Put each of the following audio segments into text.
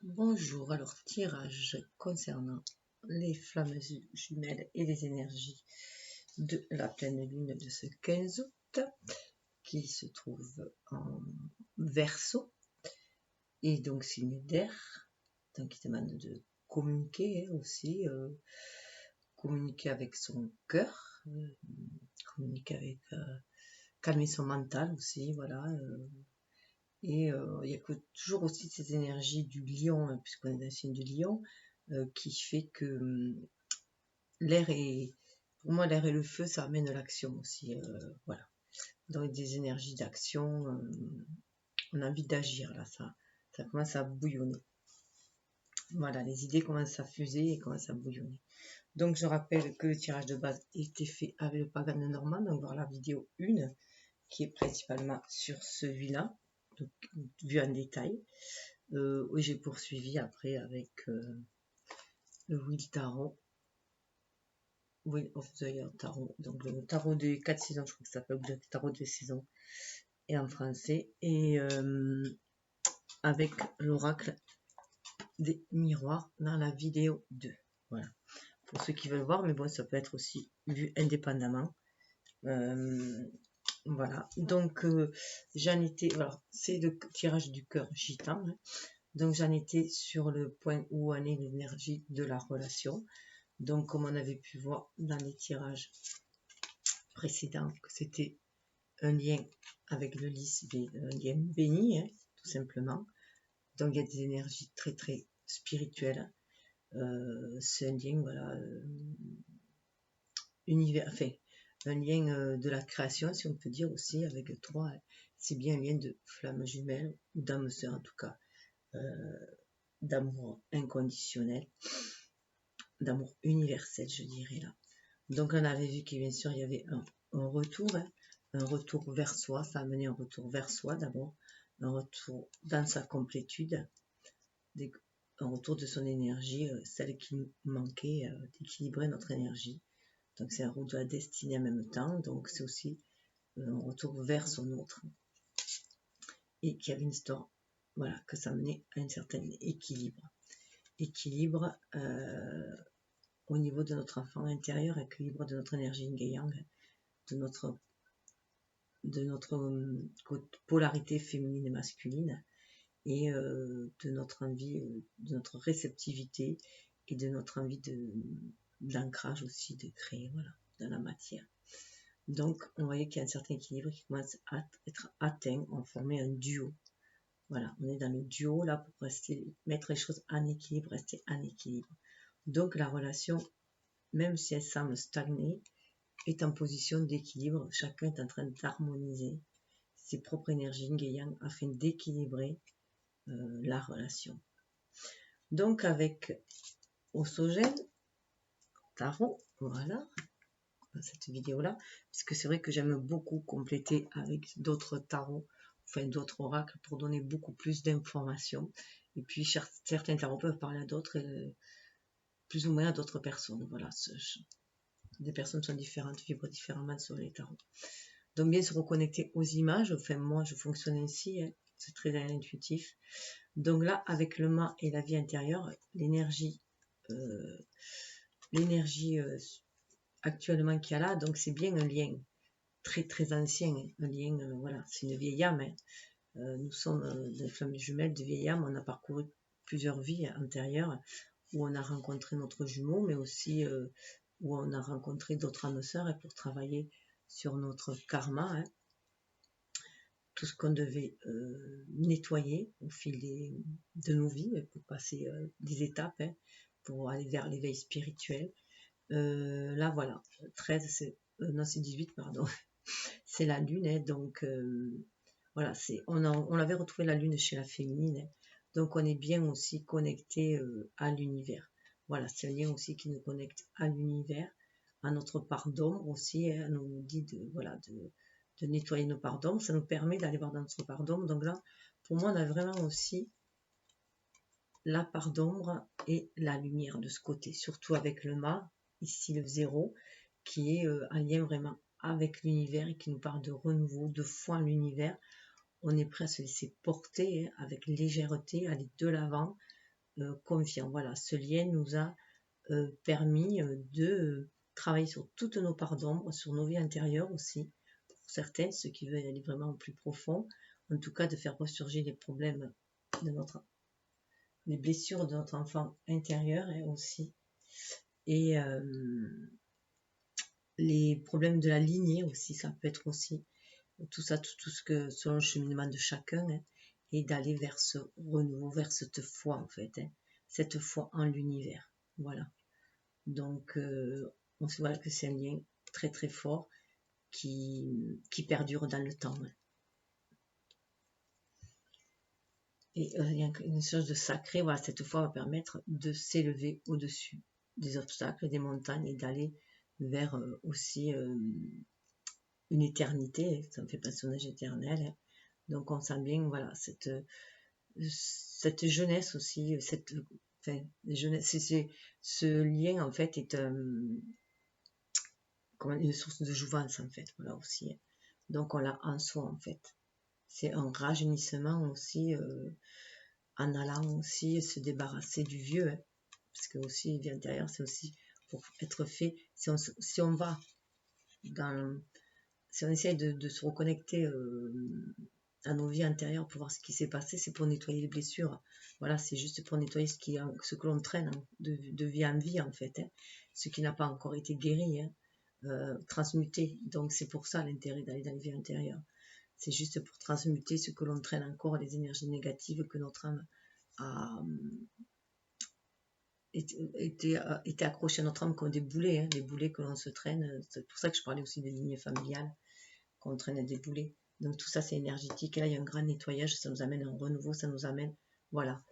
Bonjour, alors tirage concernant les flammes jumelles et les énergies de la pleine lune de ce 15 août qui se trouve en Verseau et donc signe d'air, donc qui demande de communiquer aussi, communiquer avec son cœur, communiquer avec calmer son mental aussi, voilà. Et il y a toujours aussi ces énergies du lion, hein, puisqu'on est dans le signe du lion, qui fait que l'air et pour moi l'air et le feu ça amène l'action aussi, voilà. Donc des énergies d'action, on a envie d'agir là, ça commence à bouillonner. Voilà, les idées commencent à fuser et commencent à bouillonner. Donc je rappelle que le tirage de base était fait avec le Pagan de Normand, donc voir la vidéo 1 qui est principalement sur celui-là, donc vu en détail. Oui, j'ai poursuivi après avec le Wheel Tarot, Wheel of the Year Tarot, donc le tarot des 4 saisons, je crois que ça s'appelle le tarot des saisons, et en français, et avec l'oracle des miroirs dans la vidéo 2. Voilà, pour ceux qui veulent voir, mais bon, ça peut être aussi vu indépendamment. Voilà, donc j'en étais, alors c'est le tirage du cœur gitan, hein. Donc j'en étais sur le point où en est l'énergie de la relation. Donc comme on avait pu voir dans les tirages précédents, que c'était un lien avec le lys, un lien béni, hein, tout simplement. Donc il y a des énergies très très spirituelles. C'est un lien, voilà, univers, enfin, un lien de la création, si on peut dire aussi, avec trois. C'est bien un lien de flamme jumelle, ou d'âme sœur en tout cas, d'amour inconditionnel, d'amour universel, je dirais là. Donc on avait vu que bien sûr il y avait un retour, hein, un retour vers soi, ça a amené un retour vers soi d'abord, un retour dans sa complétude, un retour de son énergie, celle qui nous manquait, d'équilibrer notre énergie. Donc c'est un retour de la destinée en même temps, donc c'est aussi un retour vers son autre. Et qu'il y avait une histoire, voilà, que ça menait à un certain équilibre. Équilibre au niveau de notre enfant intérieur, équilibre de notre énergie yin-yang, de notre polarité féminine et masculine, et de notre envie, de notre réceptivité et de notre envie d'ancrage aussi, de créer, voilà, dans la matière. Donc on voyait qu'il y a un certain équilibre qui commence à être atteint, on formait un duo. Voilà, on est dans le duo là pour rester, mettre les choses en équilibre, rester en équilibre. Donc la relation, même si elle semble stagner, est en position d'équilibre. Chacun est en train d'harmoniser ses propres énergies yin afin d'équilibrer la relation. Donc avec Osogène Tarot, voilà, dans cette vidéo là, puisque c'est vrai que j'aime beaucoup compléter avec d'autres tarots, enfin d'autres oracles pour donner beaucoup plus d'informations. Et puis certains tarots peuvent parler à d'autres, plus ou moins à d'autres personnes. Voilà, des personnes sont différentes, vibrent différemment sur les tarots. Donc bien se reconnecter aux images, enfin moi je fonctionne ainsi, hein, c'est très intuitif. Donc là avec le mât et la vie intérieure, l'énergie actuellement qu'il y a là, donc c'est bien un lien très très ancien, hein, un lien, voilà, c'est une vieille âme, hein. Nous sommes des flammes jumelles de vieille âme, on a parcouru plusieurs vies antérieures où on a rencontré notre jumeau, mais aussi où on a rencontré d'autres âmes sœurs et pour travailler sur notre karma, hein, tout ce qu'on devait nettoyer au fil de nos vies pour passer des étapes, hein, pour aller vers l'éveil spirituel. Là voilà, 13, c'est non c'est 18, pardon, c'est la lune, hein, donc voilà, on avait retrouvé la lune chez la féminine, hein, donc on est bien aussi connecté à l'univers. Voilà, c'est un lien aussi qui nous connecte à l'univers, à notre part d'ombre aussi, hein, on nous dit de nettoyer nos parts d'ombre, ça nous permet d'aller voir dans notre part d'ombre. Donc là, pour moi, on a vraiment aussi la part d'ombre et la lumière de ce côté, surtout avec le mât, ici le 0, qui est un lien vraiment avec l'univers et qui nous parle de renouveau, de foi en l'univers. On est prêt à se laisser porter, hein, avec légèreté, aller de l'avant, confiant. Voilà, ce lien nous a permis de travailler sur toutes nos parts d'ombre, sur nos vies intérieures aussi, pour certains, ceux qui veulent aller vraiment au plus profond, en tout cas de faire ressurgir les problèmes de les blessures de notre enfant intérieur aussi, et les problèmes de la lignée aussi, ça peut être aussi tout ça, tout ce que selon le cheminement de chacun, et d'aller vers ce renouveau, vers cette foi en fait, cette foi en l'univers. Voilà. Donc on se voit que c'est un lien très très fort qui perdure dans le temps. Et il y a une chose de sacré, voilà, cette foi va permettre de s'élever au-dessus des obstacles, des montagnes, et d'aller vers aussi une éternité. Ça me fait penser au âge éternel. Donc on sent bien, voilà, cette jeunesse aussi, ce lien en fait est comme une source de jouvence en fait, voilà aussi. Donc on l'a en soi en fait. C'est un rajeunissement aussi, en allant aussi se débarrasser du vieux, parce que aussi vie intérieure, c'est aussi pour être fait. Si on va dans, si on essaye de se reconnecter à nos vies intérieures pour voir ce qui s'est passé, c'est pour nettoyer les blessures. Voilà, c'est juste pour nettoyer ce que l'on traîne de vie en vie en fait, ce qui n'a pas encore été guéri, transmuté. Donc c'est pour ça l'intérêt d'aller dans les vies intérieures. C'est juste pour transmuter ce que l'on traîne encore, les énergies négatives que notre âme a été accrochées à notre âme comme des boulets, des boulets que l'on se traîne. C'est pour ça que je parlais aussi des lignes familiales, qu'on traîne des boulets. Donc tout ça c'est énergétique, et là il y a un grand nettoyage, ça nous amène un renouveau, ça nous amène, voilà,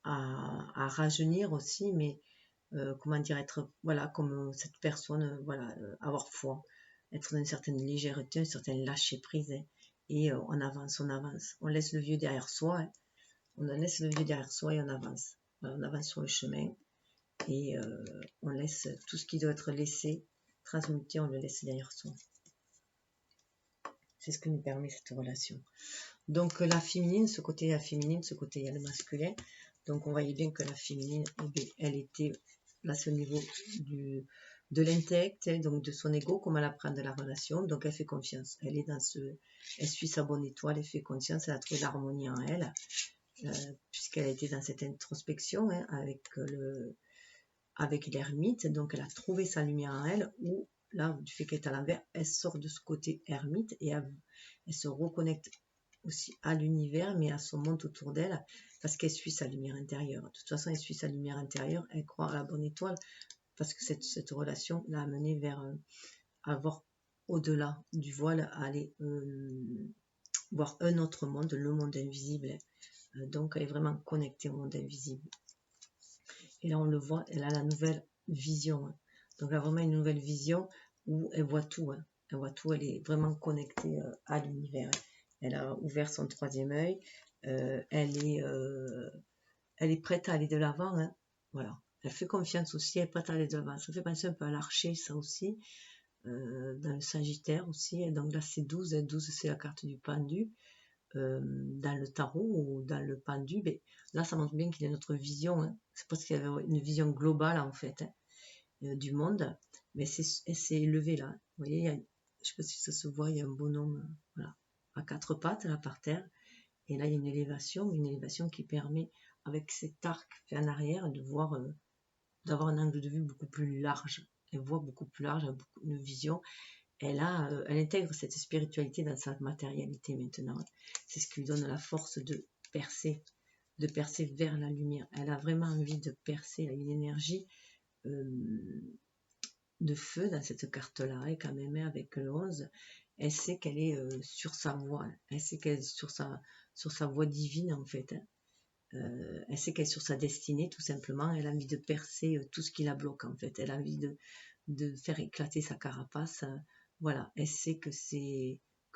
à rajeunir aussi, mais comment dire, être, voilà, comme cette personne, voilà, avoir foi, être dans une certaine légèreté, une certaine lâcher prise, et on avance, on laisse le vieux derrière soi, on laisse le vieux derrière soi et on avance. Voilà, on avance sur le chemin, et on laisse tout ce qui doit être laissé, transmuté, on le laisse derrière soi. C'est ce que nous permet cette relation. Donc la féminine, ce côté il y a la féminine, ce côté il y a le masculin. Donc on voyait bien que la féminine, elle était là, c'est au niveau de l'intellect, donc de son ego, comment elle apprend de la relation. Donc elle fait confiance. Elle suit sa bonne étoile, elle fait confiance, elle a trouvé l'harmonie en elle, puisqu'elle a été dans cette introspection avec l'ermite. Donc elle a trouvé sa lumière en elle, ou là, du fait qu'elle est à l'envers, elle sort de ce côté ermite et elle se reconnecte aussi à l'univers, mais à son monde autour d'elle, parce qu'elle suit sa lumière intérieure. De toute façon, elle suit sa lumière intérieure, elle croit à la bonne étoile, parce que cette relation l'a amenée vers avoir au-delà du voile, aller voir un autre monde, le monde invisible. Donc, elle est vraiment connectée au monde invisible. Et là, on le voit, elle a la nouvelle vision. Donc, elle a vraiment une nouvelle vision où elle voit tout. Elle voit tout, elle est vraiment connectée à l'univers. Elle a ouvert son troisième œil. Elle est prête à aller de l'avant. Voilà. Elle fait confiance aussi, elle est prête à aller de l'avant. Ça fait penser un peu à l'archer, ça aussi. Dans le Sagittaire aussi. Donc là, c'est 12. 12, c'est la carte du pendu. Dans le tarot ou dans le pendu, mais là, ça montre bien qu'il y a notre vision. C'est parce qu'il y avait une vision globale, en fait, du monde. Mais elle s'est élevée, là. Vous voyez, je ne sais pas si ça se voit, il y a un bonhomme, voilà, à quatre pattes, là, par terre. Et là, il y a une élévation qui permet, avec cet arc fait en arrière, de voir, d'avoir un angle de vue beaucoup plus large. Elle voit beaucoup plus large, elle a beaucoup une vision. Elle intègre cette spiritualité dans sa matérialité maintenant. C'est ce qui lui donne la force de percer vers la lumière. Elle a vraiment envie de percer, elle a une énergie de feu dans cette carte-là, et quand même avec le 11, elle sait qu'elle est sur sa voie, elle sait qu'elle est sur sa voie divine en fait. Elle sait qu'elle est sur sa destinée tout simplement, elle a envie de percer tout ce qui la bloque en fait, elle a envie de faire éclater sa carapace. Voilà, elle sait que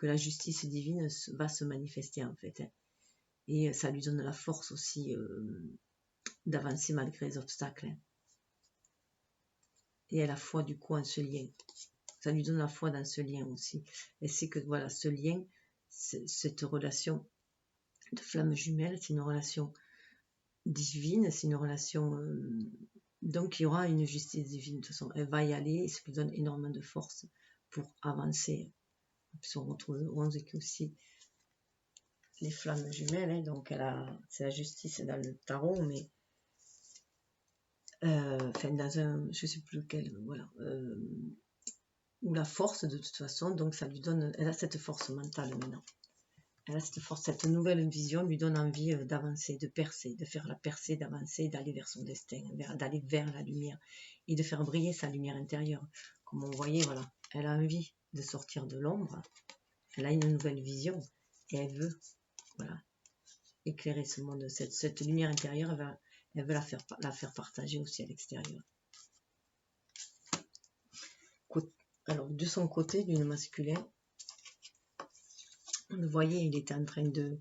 la justice divine va se manifester en fait. Et ça lui donne la force aussi d'avancer malgré les obstacles. Et elle a foi du coup en ce lien. Ça lui donne la foi dans ce lien aussi. Elle sait que voilà, ce lien, cette relation de flammes jumelles. C'est une relation divine, c'est une relation... donc il y aura une justice divine, de toute façon, elle va y aller, et ça lui donne énormément de force pour avancer. Puis on retrouve le 11 qui aussi les flammes jumelles, hein, donc c'est la justice dans le tarot, mais enfin dans un, je sais plus lequel, voilà, ou la force de toute façon, donc ça lui donne, elle a cette force mentale maintenant. Elle a cette force, cette nouvelle vision lui donne envie d'avancer, de percer, de faire la percée, d'avancer, d'aller vers son destin, d'aller vers la lumière et de faire briller sa lumière intérieure. Comme on voyait, voilà, elle a envie de sortir de l'ombre, elle a une nouvelle vision et elle veut, voilà, éclairer ce monde. Cette lumière intérieure, elle veut la faire partager aussi à l'extérieur. Alors, de son côté, d'une masculin, vous voyez, il était en train de...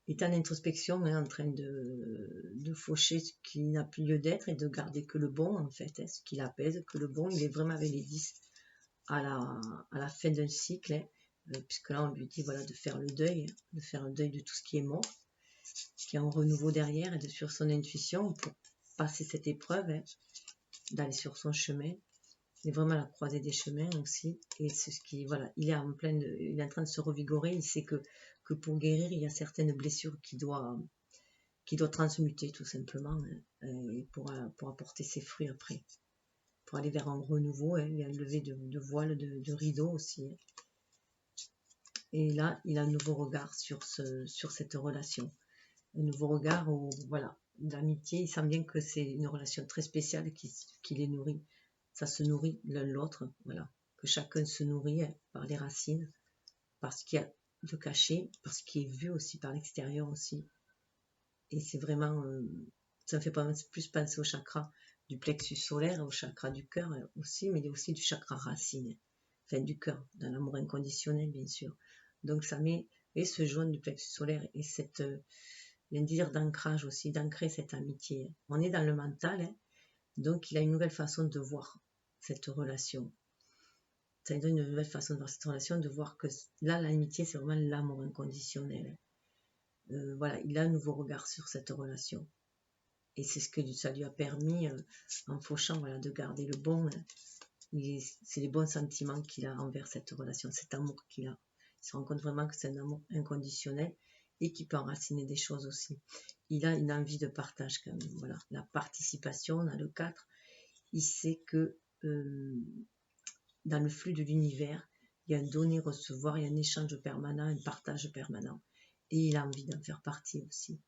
Il est en introspection, hein, en train de faucher ce qui n'a plus lieu d'être et de garder que le bon, en fait, hein, ce qui l'apaise, que le bon. Il est vraiment avec les 10 à la fin d'un cycle, hein, puisque là, on lui dit voilà, de faire le deuil de tout ce qui est mort, qui est en renouveau derrière, et de suivre son intuition pour passer cette épreuve, hein, d'aller sur son chemin. Il est vraiment à la croisée des chemins aussi, et c'est ce qui, voilà, il est en train de se revigorer. Il sait que pour guérir, il y a certaines blessures qui doit transmuter tout simplement, hein, et pour apporter ses fruits après, pour aller vers un renouveau, hein, il y a un lever de voile, de rideau aussi, hein. Et là, il a un nouveau regard sur cette relation, un nouveau regard où, voilà, d'amitié. Il sent bien que c'est une relation très spéciale qui les nourrit. Ça se nourrit l'un l'autre, voilà, que chacun se nourrit, hein, par les racines, par ce qu'il y a de caché, par ce qui est vu aussi par l'extérieur aussi. Et c'est vraiment, ça me fait plus penser au chakra du plexus solaire, au chakra du cœur aussi, mais il y a aussi du chakra racine, enfin du cœur, dans l'amour inconditionnel bien sûr. Donc ça met, et ce jaune du plexus solaire et cette, un désir d'ancrage aussi, d'ancrer cette amitié. On est dans le mental, hein, donc il a une nouvelle façon de voir cette relation. Ça lui donne une nouvelle façon de voir cette relation, de voir que là, l'amitié, c'est vraiment l'amour inconditionnel. Voilà, il a un nouveau regard sur cette relation. Et c'est ce que ça lui a permis, en fauchant, voilà, de garder le bon. C'est les bons sentiments qu'il a envers cette relation, cet amour qu'il a. Il se rend compte vraiment que c'est un amour inconditionnel et qui peut enraciner des choses aussi. Il a une envie de partage quand même. Voilà, la participation, on a le 4. Il sait que dans le flux de l'univers, il y a un donner-recevoir, il y a un échange permanent, un partage permanent. Et il a envie d'en faire partie aussi.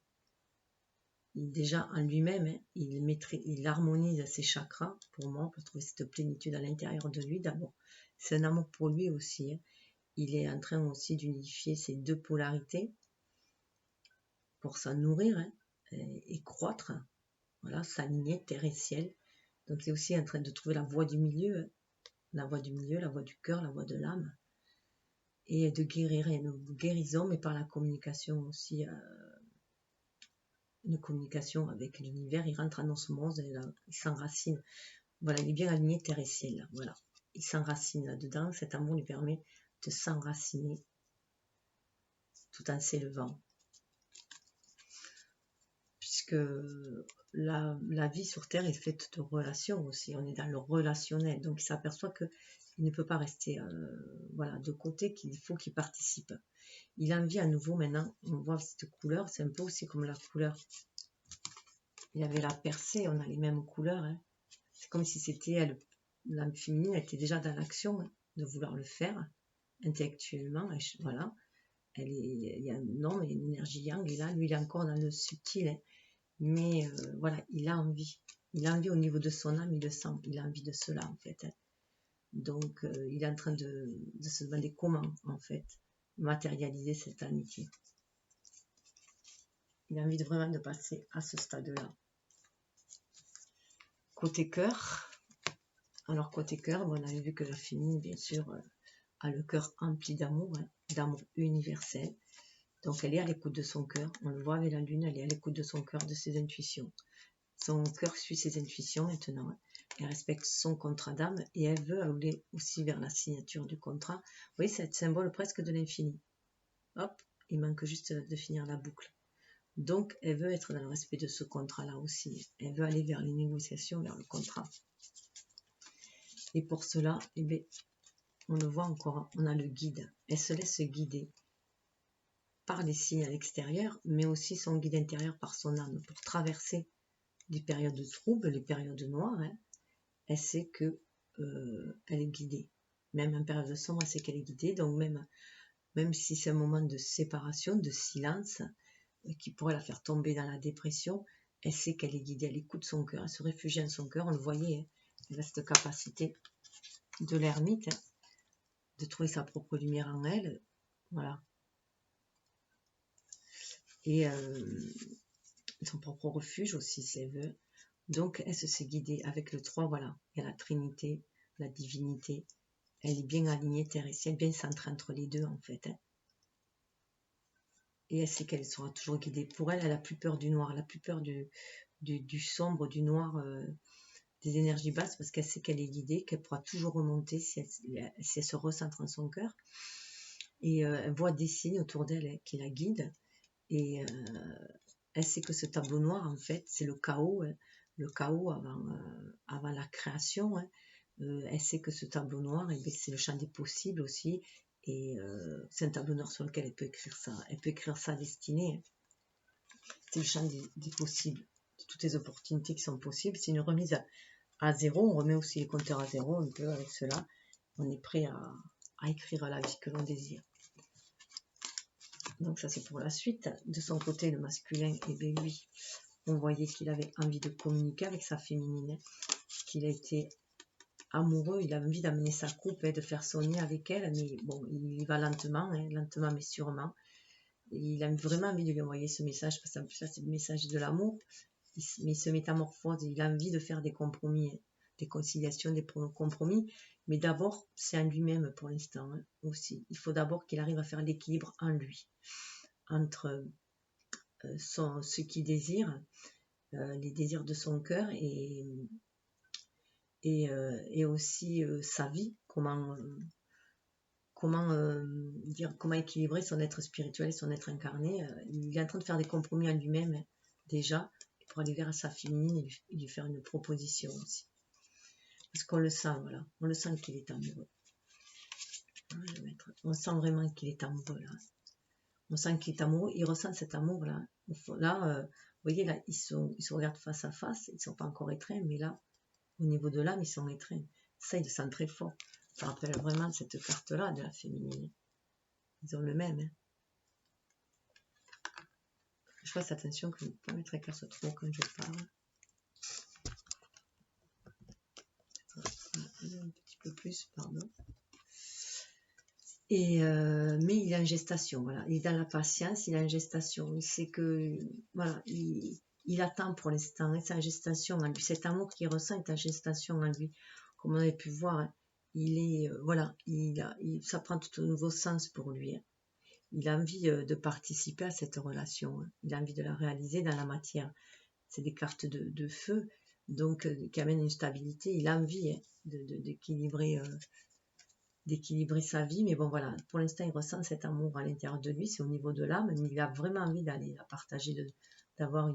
Déjà en lui-même, hein, il harmonise ses chakras pour moi, pour trouver cette plénitude à l'intérieur de lui. D'abord, c'est un amour pour lui aussi, hein. Il est en train aussi d'unifier ces deux polarités pour s'en nourrir, hein, et croître. Voilà, s'aligner terre et ciel. Donc il est aussi en train de trouver la voie du milieu, hein, la voie du milieu, la voie du cœur, la voie de l'âme, et de guérir, une guérison, mais par la communication aussi. Une communication avec l'univers, il rentre en osmose, il s'enracine. Voilà, il est bien aligné terre et ciel. Voilà, il s'enracine là-dedans. Cet amour lui permet de s'enraciner tout en s'élevant. Puisque la vie sur Terre est faite de relations aussi. On est dans le relationnel. Donc il s'aperçoit qu'il ne peut pas rester, voilà, de côté, qu'il faut qu'il participe. Il a envie à nouveau maintenant. On voit cette couleur, c'est un peu aussi comme la couleur. Il y avait la percée, on a les mêmes couleurs, hein. C'est comme si c'était l'âme féminine était déjà dans l'action, hein, de vouloir le faire intellectuellement. Voilà, il y a un homme, il y a une énergie yang, et là, lui, il est encore dans le subtil, hein, mais voilà, il a envie. Il a envie au niveau de son âme, il le sent, il a envie de cela, en fait, hein. Donc, il est en train de se demander comment, en fait, matérialiser cette amitié. Il a envie vraiment de passer à ce stade-là. Côté cœur, alors côté cœur, on avait vu que la féminine, bien sûr, a le cœur empli d'amour, hein, d'amour universel. Donc elle est à l'écoute de son cœur, on le voit avec la lune, elle est à l'écoute de son cœur, de ses intuitions. Son cœur suit ses intuitions maintenant, hein. Elle respecte son contrat d'âme et elle veut aller aussi vers la signature du contrat. Vous voyez, c'est le symbole presque de l'infini. Hop, il manque juste de finir la boucle. Donc, elle veut être dans le respect de ce contrat-là aussi. Elle veut aller vers les négociations, vers le contrat. Et pour cela, eh bien, on le voit encore, on a le guide. Elle se laisse guider par les signes à l'extérieur, mais aussi son guide intérieur par son âme pour traverser les périodes de troubles, les périodes noires. Hein. Elle sait que elle est guidée. Même en période de sombre, elle sait qu'elle est guidée. Donc même si c'est un moment de séparation, de silence, qui pourrait la faire tomber dans la dépression, elle sait qu'elle est guidée, elle écoute son cœur, elle se réfugie en son cœur. On le voyait, hein. Elle a cette capacité de l'ermite, hein, de trouver sa propre lumière en elle. Voilà. Et son propre refuge aussi, si elle veut. Donc, elle se sait guidée avec le 3, voilà. Il y a la Trinité, la divinité. Elle est bien alignée, terre et ciel, bien centrée entre les deux, en fait. Hein. Et elle sait qu'elle sera toujours guidée. Pour elle, elle a plus peur du noir, elle a plus peur du sombre, du noir, des énergies basses, parce qu'elle sait qu'elle est guidée, qu'elle pourra toujours remonter si elle se recentre en son cœur. Et elle voit des signes autour d'elle qui la guident. Et elle sait que ce tableau noir, en fait, c'est le chaos, hein, le chaos avant la création. Hein. Elle sait que ce tableau noir, eh c'est le champ des possibles aussi. Et c'est un tableau noir sur lequel elle peut écrire ça. Elle peut écrire sa destinée. Hein. C'est le champ des possibles, de toutes les opportunités qui sont possibles. C'est une remise à zéro. On remet aussi les compteurs à zéro un peu avec cela. On est prêt à écrire la vie que l'on désire. Donc ça c'est pour la suite. De son côté, le masculin, et bien lui, on voyait qu'il avait envie de communiquer avec sa féminine, qu'il a été amoureux, il a envie d'amener sa coupe, de faire son nid avec elle, mais bon, il y va lentement, lentement mais sûrement. Il a vraiment envie de lui envoyer ce message, parce que ça c'est le message de l'amour, mais il se métamorphose, il a envie de faire des compromis, des conciliations, des compromis, mais d'abord, c'est en lui-même pour l'instant aussi. Il faut d'abord qu'il arrive à faire l'équilibre en lui, entre ce qu'il désire, les désirs de son cœur et aussi sa vie, comment équilibrer son être spirituel et son être incarné. Il est en train de faire des compromis en lui-même déjà pour aller vers sa féminine et lui faire une proposition aussi. Parce qu'on le sent, voilà, on le sent qu'il est amoureux. On sent vraiment qu'il est amoureux là. On sent qu'il est amoureux, il ressent cet amour là. Là, vous voyez là, ils se regardent face à face, ils ne sont pas encore étreints, mais là, au niveau de l'âme, ils sont étreints. Ça, ils le sentent très fort. Ça rappelle vraiment cette carte-là de la féminine. Ils ont le même. Hein. Je fasse attention que je ne peux pas mettre la carte trop quand je parle. Un petit peu plus, pardon. Et mais il est en gestation, voilà. Il est dans la patience, il est en gestation. Il sait que, voilà, il attend pour l'instant. C'est en gestation en lui. Cet amour qu'il ressent est en gestation en lui. Comme on avait pu voir, hein, il est, voilà, ça prend tout un nouveau sens pour lui. Hein. Il a envie de participer à cette relation. Hein. Il a envie de la réaliser dans la matière. C'est des cartes de feu, donc qui amènent une stabilité. Il a envie hein, d'équilibrer sa vie, mais bon voilà, pour l'instant il ressent cet amour à l'intérieur de lui, c'est au niveau de l'âme, mais il a vraiment envie d'aller la partager, d'avoir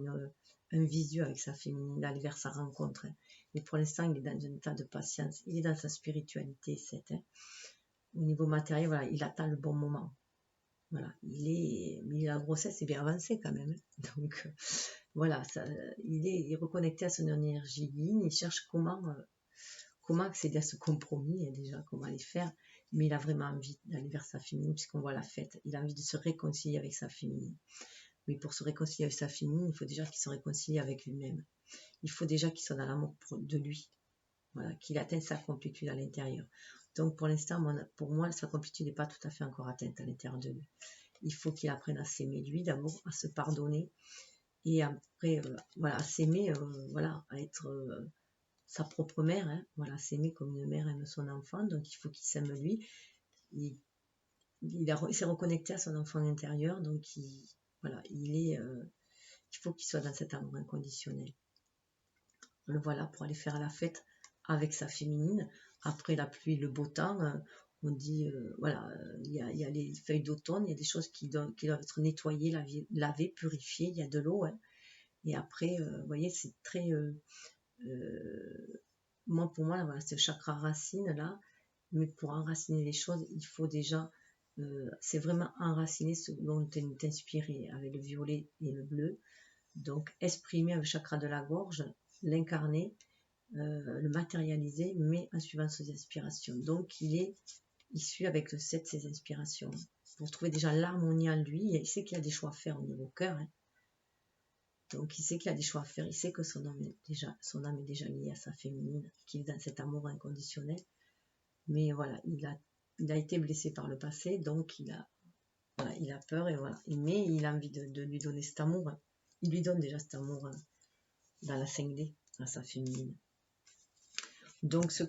un visu avec sa féminine, d'aller vers sa rencontre. Hein. Mais pour l'instant il est dans un état de patience, il est dans sa spiritualité, hein. Au niveau matériel, voilà, il attend le bon moment. Voilà, mais la grossesse est bien avancée quand même. Hein. Donc voilà, il est reconnecté à son énergie yin, il cherche comment accéder à ce compromis, déjà, comment aller faire, mais il a vraiment envie d'aller vers sa féminine, puisqu'on voit la fête, il a envie de se réconcilier avec sa féminine. Mais pour se réconcilier avec sa féminine, il faut déjà qu'il se réconcilie avec lui-même. Il faut déjà qu'il soit dans l'amour de lui, voilà, qu'il atteigne sa complétude à l'intérieur. Donc pour l'instant, pour moi, sa complétude n'est pas tout à fait encore atteinte à l'intérieur de lui. Il faut qu'il apprenne à s'aimer lui d'abord, à se pardonner, et après, voilà, à s'aimer, voilà, à être sa propre mère, hein, voilà, s'aimer comme une mère aime son enfant, donc il faut qu'il s'aime lui. Il s'est reconnecté à son enfant intérieur, donc il faut qu'il soit dans cet amour inconditionnel. Le voilà pour aller faire la fête avec sa féminine. Après la pluie, le beau temps, On dit, voilà, il y a les feuilles d'automne, il y a des choses qui doivent être nettoyées, lavées, purifiées, il y a de l'eau, hein. Et après, vous voyez, c'est très... pour moi, là, voilà, c'est le chakra racine, là. Mais pour enraciner les choses, il faut déjà... c'est vraiment enraciner ce dont tu es inspiré avec le violet et le bleu. Donc, exprimer avec le chakra de la gorge, l'incarner, le matérialiser, mais en suivant ses inspirations. Donc, il est issu avec le 7 ses inspirations. Pour trouver déjà l'harmonie en lui, il sait qu'il y a des choix à faire au niveau cœur. Hein. Donc, il sait qu'il y a des choix à faire. Il sait que son âme est déjà liée à sa féminine, qu'il est dans cet amour inconditionnel. Mais voilà, il a été blessé par le passé, donc il a peur et voilà. Mais il a envie de lui donner cet amour. Hein. Il lui donne déjà cet amour dans la 5D, à sa féminine. Donc, ce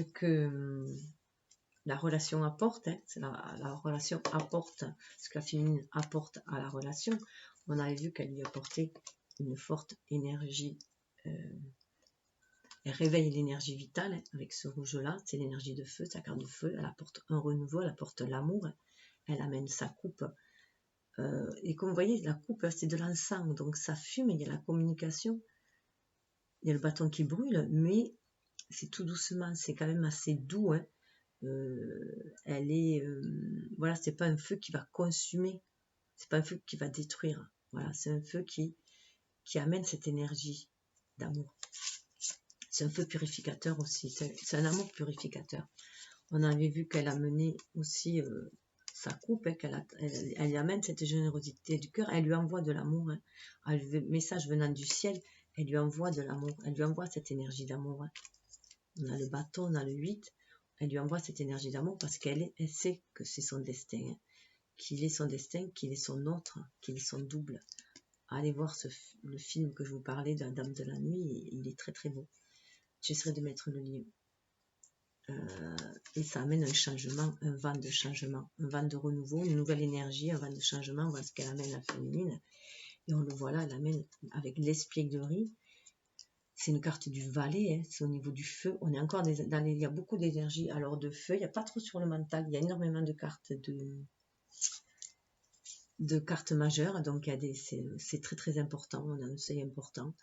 que la relation apporte, hein, c'est la relation apporte ce que la féminine apporte à la relation. On avait vu qu'elle lui apportait une forte énergie. Elle réveille l'énergie vitale hein, avec ce rouge-là. C'est l'énergie de feu, sa carte de feu. Elle apporte un renouveau, elle apporte l'amour. Hein, elle amène sa coupe. Et comme vous voyez, la coupe, c'est de l'encens. Donc ça fume, il y a la communication. Il y a le bâton qui brûle, mais c'est tout doucement. C'est quand même assez doux. Hein. Elle est... voilà, c'est pas un feu qui va consumer. C'est pas un feu qui va détruire. Voilà, c'est un feu qui amène cette énergie d'amour. C'est un feu purificateur aussi. C'est un amour purificateur. On avait vu qu'elle amenait aussi sa coupe, hein, elle lui amène cette générosité du cœur. Elle lui envoie de l'amour. Hein. Le message venant du ciel, elle lui envoie de l'amour. Elle lui envoie cette énergie d'amour. Hein. On a le bâton, on a le 8. Elle lui envoie cette énergie d'amour parce qu'elle sait que c'est son destin. Hein. Qu'il est son destin, qu'il est son autre, qu'il est son double. Allez voir le film que je vous parlais de la Dame de la Nuit, il est très très beau. J'essaierai de mettre le lien. Et ça amène un changement, un vent de changement, un vent de renouveau, une nouvelle énergie, un vent de changement. Voilà ce qu'elle amène la féminine. Et on le voit là, elle amène avec l'espièglerie. C'est une carte du valet, hein, c'est au niveau du feu. On est encore il y a beaucoup d'énergie. Alors de feu, il n'y a pas trop sur le mental. Il y a énormément de cartes de cartes majeures, donc c'est très très important, on a un seuil important.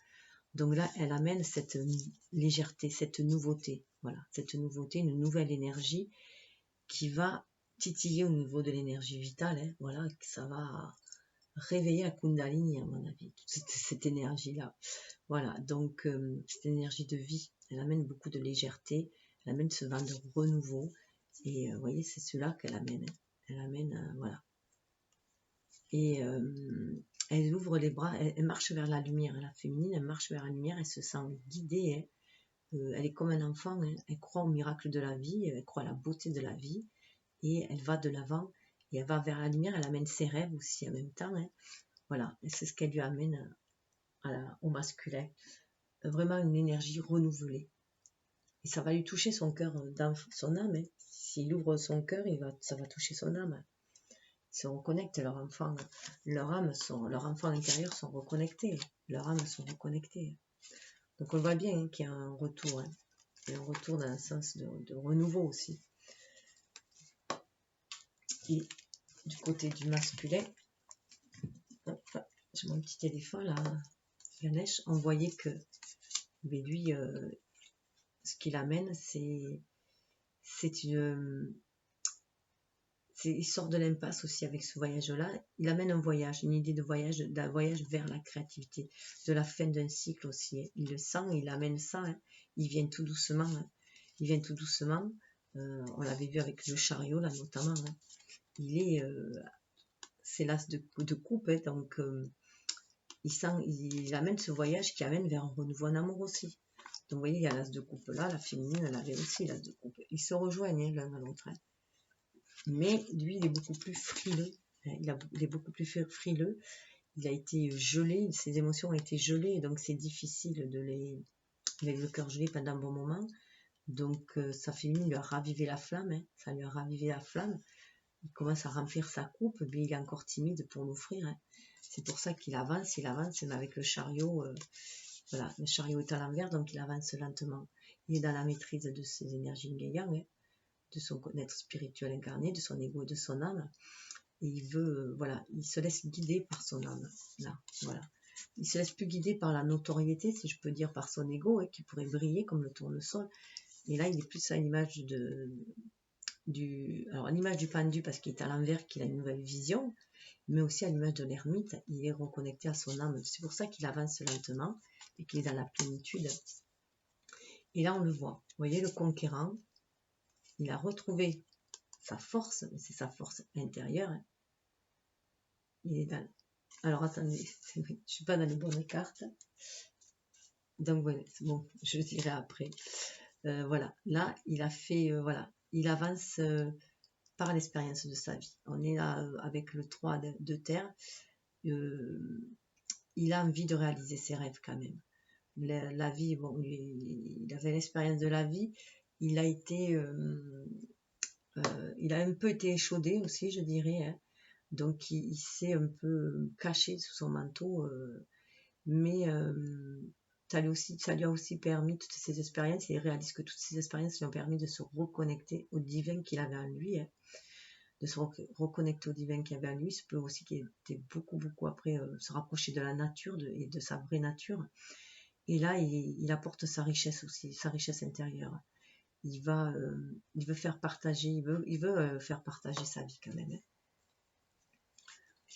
Donc là, elle amène cette légèreté, cette nouveauté, voilà, cette nouveauté, une nouvelle énergie qui va titiller au niveau de l'énergie vitale, hein, voilà, ça va réveiller la Kundalini à mon avis, cette énergie-là. Voilà, donc cette énergie de vie, elle amène beaucoup de légèreté, elle amène ce vent de renouveau, et vous voyez, c'est cela qu'elle amène, hein. Elle amène, voilà. Et elle ouvre les bras, elle marche vers la lumière, la féminine, elle marche vers la lumière, elle se sent guidée, hein. Elle est comme un enfant, hein. Elle croit au miracle de la vie, elle croit à la beauté de la vie, et elle va de l'avant, et elle va vers la lumière, elle amène ses rêves aussi en même temps, hein. Voilà, et c'est ce qu'elle lui amène au masculin, vraiment une énergie renouvelée. Et ça va lui toucher son cœur, son âme, hein. S'il ouvre son cœur, ça va toucher son âme. Se reconnectent, leur enfant, leur enfant intérieur sont reconnectés, leurs âmes sont reconnectées. Donc on voit bien hein, qu'il y a un retour, hein. Il y a un retour dans le sens de renouveau aussi. Et du côté du masculin, hop, j'ai mon petit téléphone là, Ganesh, on voyait que mais lui, ce qu'il amène, il sort de l'impasse aussi avec ce voyage-là. Il amène un voyage, une idée de voyage, d'un voyage vers la créativité, de la fin d'un cycle aussi. Hein. Il le sent, il amène ça. Hein. Il vient tout doucement. Hein. Il vient tout doucement. On l'avait vu avec le chariot là notamment. Hein. C'est l'as de coupe. Hein, donc il amène ce voyage qui amène vers un renouveau en amour aussi. Donc vous voyez, il y a l'as de coupe là, la féminine, elle avait aussi l'as de coupe. Ils se rejoignent hein, l'un à l'autre. Hein. Mais lui, il est beaucoup plus frileux. Il est beaucoup plus frileux. Il a été gelé, ses émotions ont été gelées, donc c'est difficile avec le cœur gelé pendant un bon moment. Donc sa féminine lui a ravivé la flamme, hein. Ça lui a ravivé la flamme. Il commence à remplir sa coupe, mais il est encore timide pour l'offrir. Hein. C'est pour ça qu'il avance, mais avec le chariot, voilà, le chariot est à l'envers, donc il avance lentement. Il est dans la maîtrise de ses énergies Yin et Yang, hein. de son être spirituel incarné, de son ego et de son âme. Et il veut, voilà, il se laisse guider par son âme, là, voilà. Il se laisse plus guider par la notoriété, si je peux dire, par son ego, qui pourrait briller comme le tournesol. Et là, il est plus à l'image alors à l'image du pendu parce qu'il est à l'envers, qu'il a une nouvelle vision, mais aussi à l'image de l'ermite, il est reconnecté à son âme. C'est pour ça qu'il avance lentement et qu'il est dans la plénitude. Et là, on le voit. Vous voyez, le conquérant, il a retrouvé sa force, mais c'est sa force intérieure. Il est dans... Alors, attendez, je ne suis pas dans les bonnes cartes. Donc, voilà, c'est bon, je le dirai après. Voilà, là, il a fait... voilà, il avance par l'expérience de sa vie. On est là avec le 3 de terre. Il a envie de réaliser ses rêves quand même. La vie, bon, il avait l'expérience de la vie. Il a été... il a un peu été échaudé aussi, je dirais. Hein. Donc, il s'est un peu caché sous son manteau. Mais ça lui a aussi permis, toutes ces expériences, il réalise que toutes ces expériences lui ont permis de se reconnecter au divin qu'il avait en lui. Hein. De se reconnecter au divin qu'il avait en lui. Il se peut aussi qu'il était beaucoup après se rapprocher de la nature et de sa vraie nature. Et là, il apporte sa richesse aussi, sa richesse intérieure. Il veut faire partager, il veut faire partager sa vie quand même. Hein.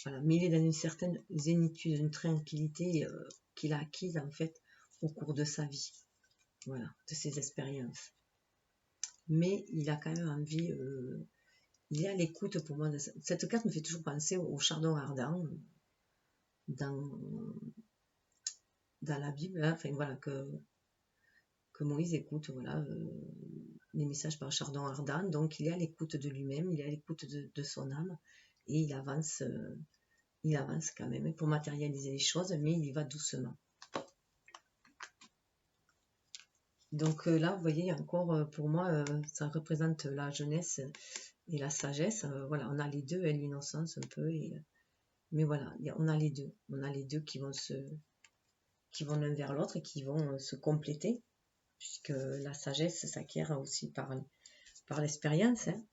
Voilà. Mais il est dans une certaine zénitude, une tranquillité qu'il a acquise en fait au cours de sa vie. Voilà, de ses expériences. Mais il a quand même envie, il est à l'écoute pour moi. Cette carte me fait toujours penser au chardon ardent dans la Bible. Hein. Enfin voilà, que Moïse écoute voilà, les messages par chardon ardent. Donc il est à l'écoute de lui-même, il est à l'écoute de son âme et il avance quand même pour matérialiser les choses, mais il y va doucement. Donc là, vous voyez, encore pour moi, ça représente la jeunesse et la sagesse. Voilà, on a les deux, et l'innocence un peu. Mais voilà, on a les deux. On a les deux qui vont l'un vers l'autre et qui vont se compléter, puisque la sagesse s'acquiert aussi par l'expérience. Hein.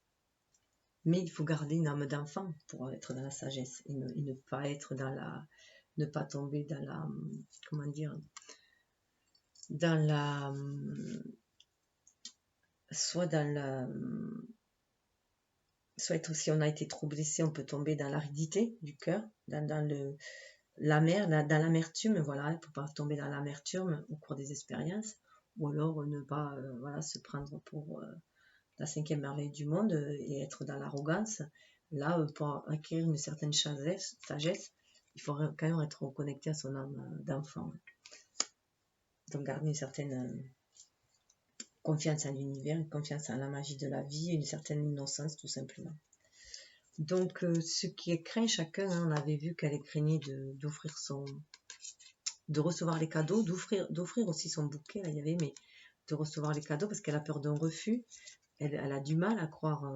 Mais il faut garder une âme d'enfant pour être dans la sagesse et ne pas être ne pas tomber dans la, comment dire, dans la, soit si on a été trop blessé, on peut tomber dans l'aridité du cœur, dans l'amertume, voilà, il ne faut pas tomber dans l'amertume au cours des expériences, ou alors ne pas voilà, se prendre pour la cinquième merveille du monde et être dans l'arrogance. Là, pour acquérir une certaine sagesse, il faut quand même être connecté à son âme d'enfant. Donc garder une certaine confiance en l'univers, une confiance en la magie de la vie, une certaine innocence tout simplement. Donc ce qui est craint chacun, hein, on avait vu qu'elle craignait de recevoir les cadeaux, d'offrir aussi son bouquet, là, il y avait, mais de recevoir les cadeaux parce qu'elle a peur d'un refus. Elle a du mal à croire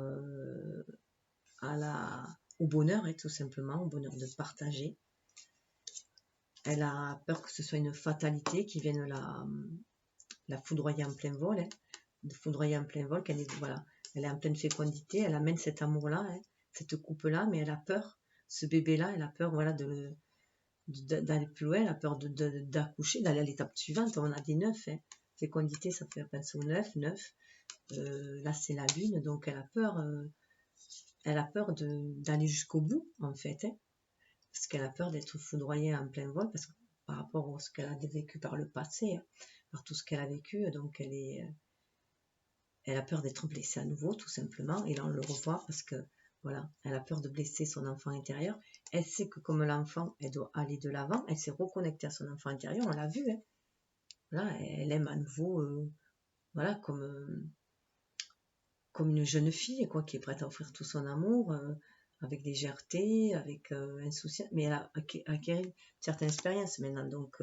au bonheur, tout simplement, au bonheur de partager. Elle a peur que ce soit une fatalité qui vienne la foudroyer en plein vol, hein, de foudroyer en plein vol, voilà, elle est en pleine fécondité, elle amène cet amour-là, hein, cette coupe-là, mais elle a peur, ce bébé-là, elle a peur voilà, d'aller plus loin, elle a peur d'accoucher, d'aller à l'étape suivante. On a des 9, hein. Fécondité, ça fait penser au 9. Là, c'est la lune, donc elle a peur d'aller jusqu'au bout, en fait, hein, parce qu'elle a peur d'être foudroyée en plein vol, parce que par rapport à ce qu'elle a vécu par le passé, hein, par tout ce qu'elle a vécu, donc elle a peur d'être blessée à nouveau, tout simplement, et là on le revoit parce que voilà, elle a peur de blesser son enfant intérieur. Elle sait que comme l'enfant, elle doit aller de l'avant, elle s'est reconnectée à son enfant intérieur, on l'a vu, hein. Voilà, elle aime à nouveau, voilà, comme une jeune fille, quoi, qui est prête à offrir tout son amour, avec légèreté, avec insouciance, mais elle a acquis certaines expériences maintenant, donc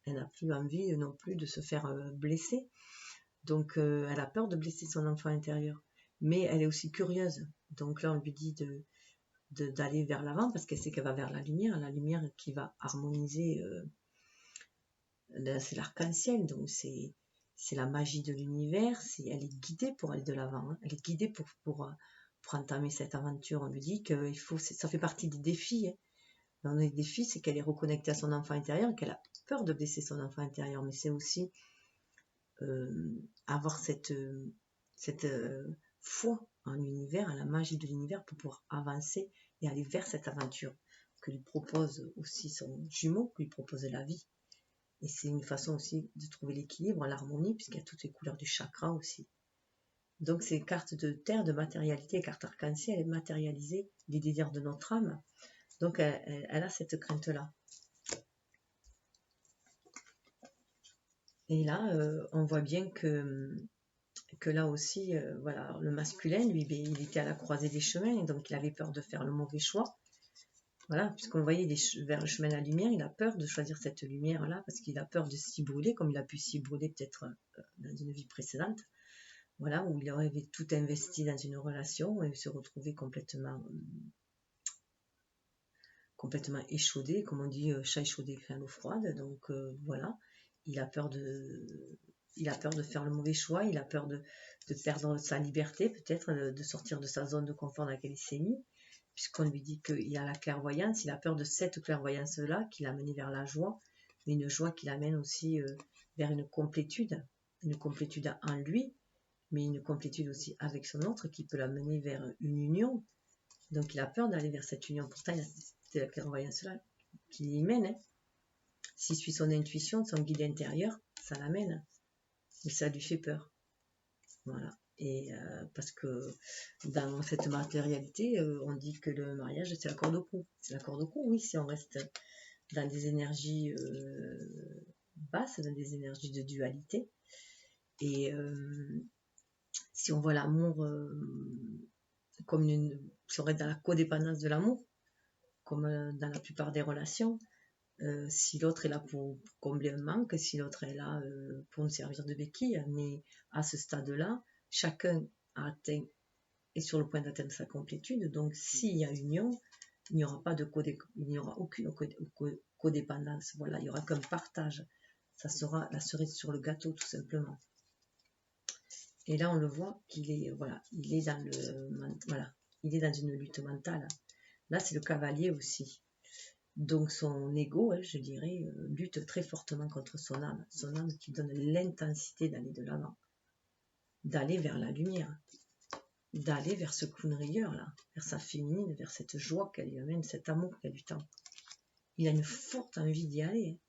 elle n'a plus envie non plus de se faire blesser. Donc elle a peur de blesser son enfant intérieur, mais elle est aussi curieuse. Donc là on lui dit d'aller vers l'avant parce qu'elle sait qu'elle va vers la lumière qui va harmoniser, c'est l'arc-en-ciel, donc c'est c'est la magie de l'univers, elle est guidée pour aller de l'avant, hein. Elle est guidée pour entamer cette aventure. On lui dit que ça fait partie des défis, hein. Dans les défis, c'est qu'elle est reconnectée à son enfant intérieur, qu'elle a peur de blesser son enfant intérieur, mais c'est aussi avoir cette foi en l'univers, à la magie de l'univers pour pouvoir avancer et aller vers cette aventure que lui propose aussi son jumeau, que lui propose la vie. Et c'est une façon aussi de trouver l'équilibre, l'harmonie, puisqu'il y a toutes les couleurs du chakra aussi. Donc ces cartes de terre, de matérialité, carte arc-en-ciel, elle est matérialisée, les désirs de notre âme. Donc elle a cette crainte-là. Et là, on voit bien que là aussi, voilà, le masculin, lui, il était à la croisée des chemins, donc il avait peur de faire le mauvais choix. Voilà, puisqu'on voyait vers le chemin de la lumière, il a peur de choisir cette lumière-là, parce qu'il a peur de s'y brûler, comme il a pu s'y brûler peut-être dans une vie précédente. Voilà, où il aurait tout investi dans une relation et se retrouver complètement échaudé, comme on dit, chat échaudé fait à l'eau froide. Donc voilà, il a peur de faire le mauvais choix, il a peur de perdre sa liberté, peut-être de sortir de sa zone de confort dans laquelle il s'est mis, puisqu'on lui dit qu'il y a la clairvoyance, il a peur de cette clairvoyance-là qui l'a mené vers la joie, mais une joie qui l'amène aussi vers une complétude en lui, mais une complétude aussi avec son autre qui peut l'amener vers une union. Donc il a peur d'aller vers cette union. Pourtant, c'est la clairvoyance-là qui l'y mène. Hein. S'il suit son intuition, son guide intérieur, ça l'amène. Mais ça lui fait peur. Voilà. Et parce que dans cette matérialité, on dit que le mariage, c'est la corde au cou. C'est la corde au cou, oui, si on reste dans des énergies basses, dans des énergies de dualité. Et si on voit l'amour comme si on reste dans la codépendance de l'amour, comme dans la plupart des relations, si l'autre est là pour combler un manque, si l'autre est là pour nous servir de béquille, mais à ce stade-là, chacun est sur le point d'atteindre sa complétude. Donc, s'il y a union, il n'y aura aucune codépendance. Voilà, il n'y aura qu'un partage. Ça sera la cerise sur le gâteau, tout simplement. Et là, on le voit qu'il est, voilà, il est dans une lutte mentale. Là, c'est le cavalier aussi. Donc son ego, je dirais, lutte très fortement contre son âme qui donne l'intensité d'aller de l'avant, d'aller vers la lumière, d'aller vers ce clown rieur là, vers sa féminine, vers cette joie qu'elle lui amène, cet amour qu'elle lui tend. Il a une forte envie d'y aller,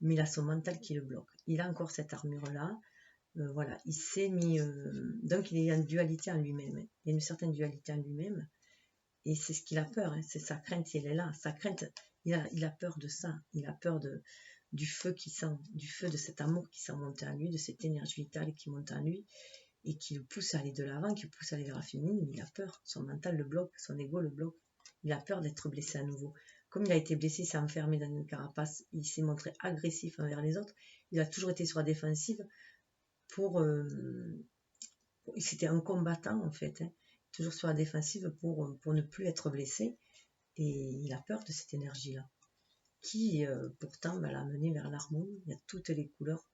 mais il a son mental qui le bloque. Il a encore cette armure là, voilà, il s'est mis, donc il est en dualité en lui-même. Il y a une certaine dualité en lui-même. Et c'est ce qu'il a peur, hein, c'est sa crainte, elle est là. Sa crainte, il a peur de ça. Il a peur du feu qui sent, du feu de cet amour qui sent monter en lui, de cette énergie vitale qui monte en lui et qui le pousse à aller de l'avant, qui le pousse à aller vers la féminine. Mais il a peur. Son mental le bloque, son ego le bloque. Il a peur d'être blessé à nouveau. Comme il a été blessé, il s'est enfermé dans une carapace, il s'est montré agressif envers les autres. Il a toujours été sur la défensive c'était un combattant en fait. Hein. Toujours sur la défensive pour ne plus être blessé. Et il a peur de cette énergie-là, qui pourtant va l'amener vers l'harmonie. Il y a toutes les couleurs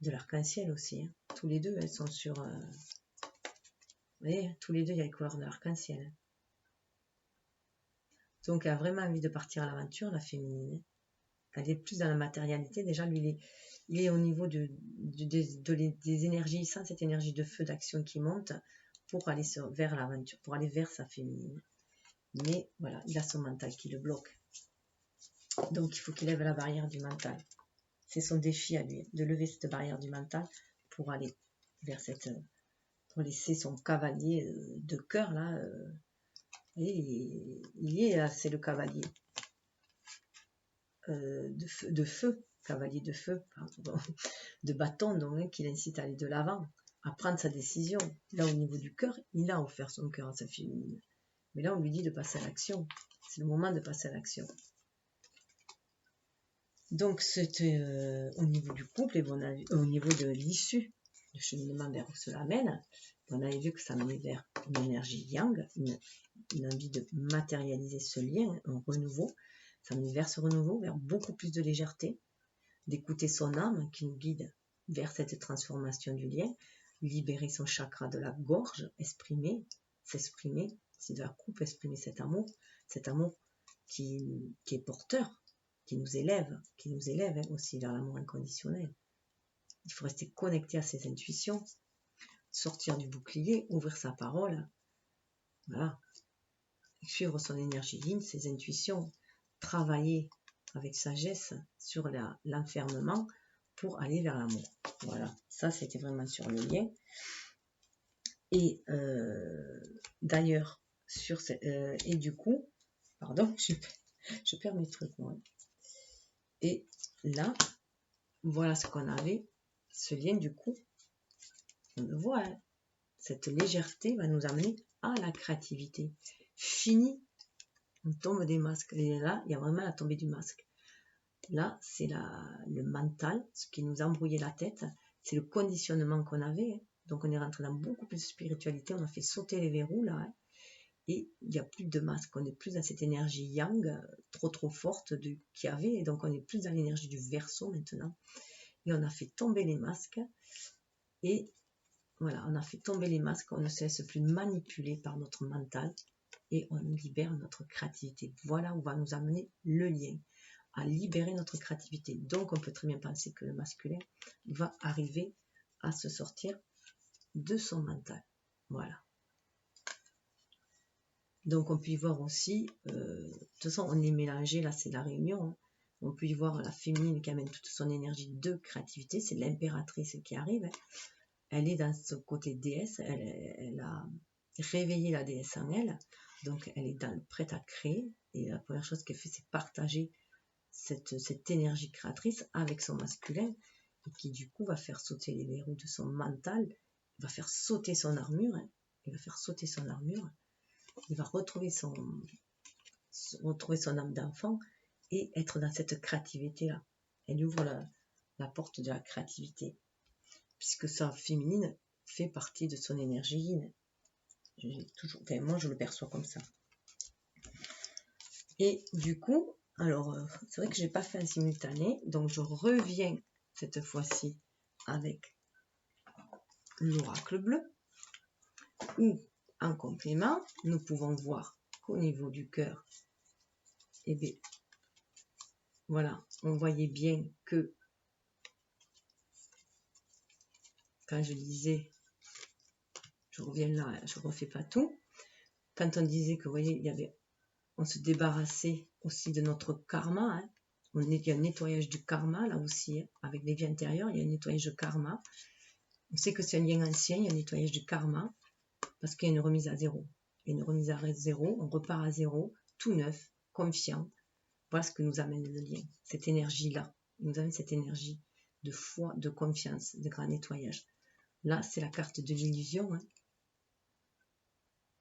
de l'arc-en-ciel aussi. Hein. Tous les deux, elles sont sur... vous voyez, tous les deux, il y a les couleurs de l'arc-en-ciel. Hein. Donc, elle a vraiment envie de partir à l'aventure, la féminine. Hein. Elle est plus dans la matérialité. Déjà, lui, il est au niveau des énergies. Il sent cette énergie de feu, d'action qui monte pour aller vers l'aventure, pour aller vers sa féminine. Mais voilà, il a son mental qui le bloque. Donc, il faut qu'il lève la barrière du mental. C'est son défi à lui, de lever cette barrière du mental pour aller vers pour laisser son cavalier de cœur, là. C'est le cavalier de feu, cavalier de feu, pardon, de bâton, donc, qui l'incite à aller de l'avant, à prendre sa décision. Là, au niveau du cœur, il a offert son cœur à sa féminine. Mais là, on lui dit de passer à l'action. C'est le moment de passer à l'action. Donc, c'était au niveau du couple et au niveau de l'issue du cheminement vers où cela mène. On avait vu que ça menait vers une énergie yang, une envie de matérialiser ce lien, un renouveau. Ça menait vers ce renouveau, vers beaucoup plus de légèreté, d'écouter son âme qui nous guide vers cette transformation du lien, libérer son chakra de la gorge, s'exprimer, c'est de la coupe, exprimer cet amour qui est porteur, qui nous élève aussi vers l'amour inconditionnel. Il faut rester connecté à ses intuitions, sortir du bouclier, ouvrir sa parole, voilà, suivre son énergie yin, ses intuitions, travailler avec sagesse sur l'enfermement pour aller vers l'amour. Voilà, ça c'était vraiment sur le lien. Et d'ailleurs, et du coup, pardon, je perds mes trucs moi. Et là, voilà ce qu'on avait, ce lien du coup, on le voit, hein, cette légèreté va nous amener à la créativité. Fini, on tombe des masques. Et là, il y a vraiment la tombée du masque. Là, c'est le mental, ce qui nous embrouillait la tête, c'est le conditionnement qu'on avait. Hein. Donc, on est rentré dans beaucoup plus de spiritualité, on a fait sauter les verrous là. Hein. Et il n'y a plus de masque, on n'est plus dans cette énergie yang, trop forte qu'il y avait. Et donc, on est plus dans l'énergie du Verseau maintenant. Et on a fait tomber les masques. Et voilà, on a fait tomber les masques, on ne se laisse plus manipuler par notre mental. Et on libère notre créativité. Voilà où va nous amener le lien, à libérer notre créativité. Donc, on peut très bien penser que le masculin va arriver à se sortir de son mental. Voilà. Donc, on peut y voir aussi, de toute façon, on est mélangé, là, c'est la réunion. Hein. On peut y voir la féminine qui amène toute son énergie de créativité. C'est l'impératrice qui arrive. Hein. Elle est dans ce côté déesse. Elle a réveillé la déesse en elle. Donc, elle est prête à créer. Et la première chose qu'elle fait, c'est partager cette énergie créatrice avec son masculin. Et qui, du coup, va faire sauter les verrous de son mental. Va faire sauter son armure. Hein. Il va faire sauter son armure. Il va retrouver son âme d'enfant et être dans cette créativité-là. Elle ouvre la porte de la créativité. Puisque sa féminine fait partie de son énergie yin. Moi, je le perçois comme ça. Et du coup, alors, c'est vrai que je n'ai pas fait un simultané, donc je reviens cette fois-ci avec l'oracle bleu, où, en complément, nous pouvons voir qu'au niveau du cœur, eh bien, voilà, on voyait bien que, quand je disais, je reviens là, je ne refais pas tout, quand on disait que, vous voyez, on se débarrassait aussi de notre karma. Hein. Il y a un nettoyage du karma là aussi, hein. Avec les vies intérieures, il y a un nettoyage de karma. On sait que c'est un lien ancien, il y a un nettoyage du karma, parce qu'il y a une remise à zéro. Il y a une remise à zéro, on repart à zéro, tout neuf, confiant. Voilà ce que nous amène le lien, cette énergie-là. Il nous amène cette énergie de foi, de confiance, de grand nettoyage. Là, c'est la carte de l'illusion. Hein.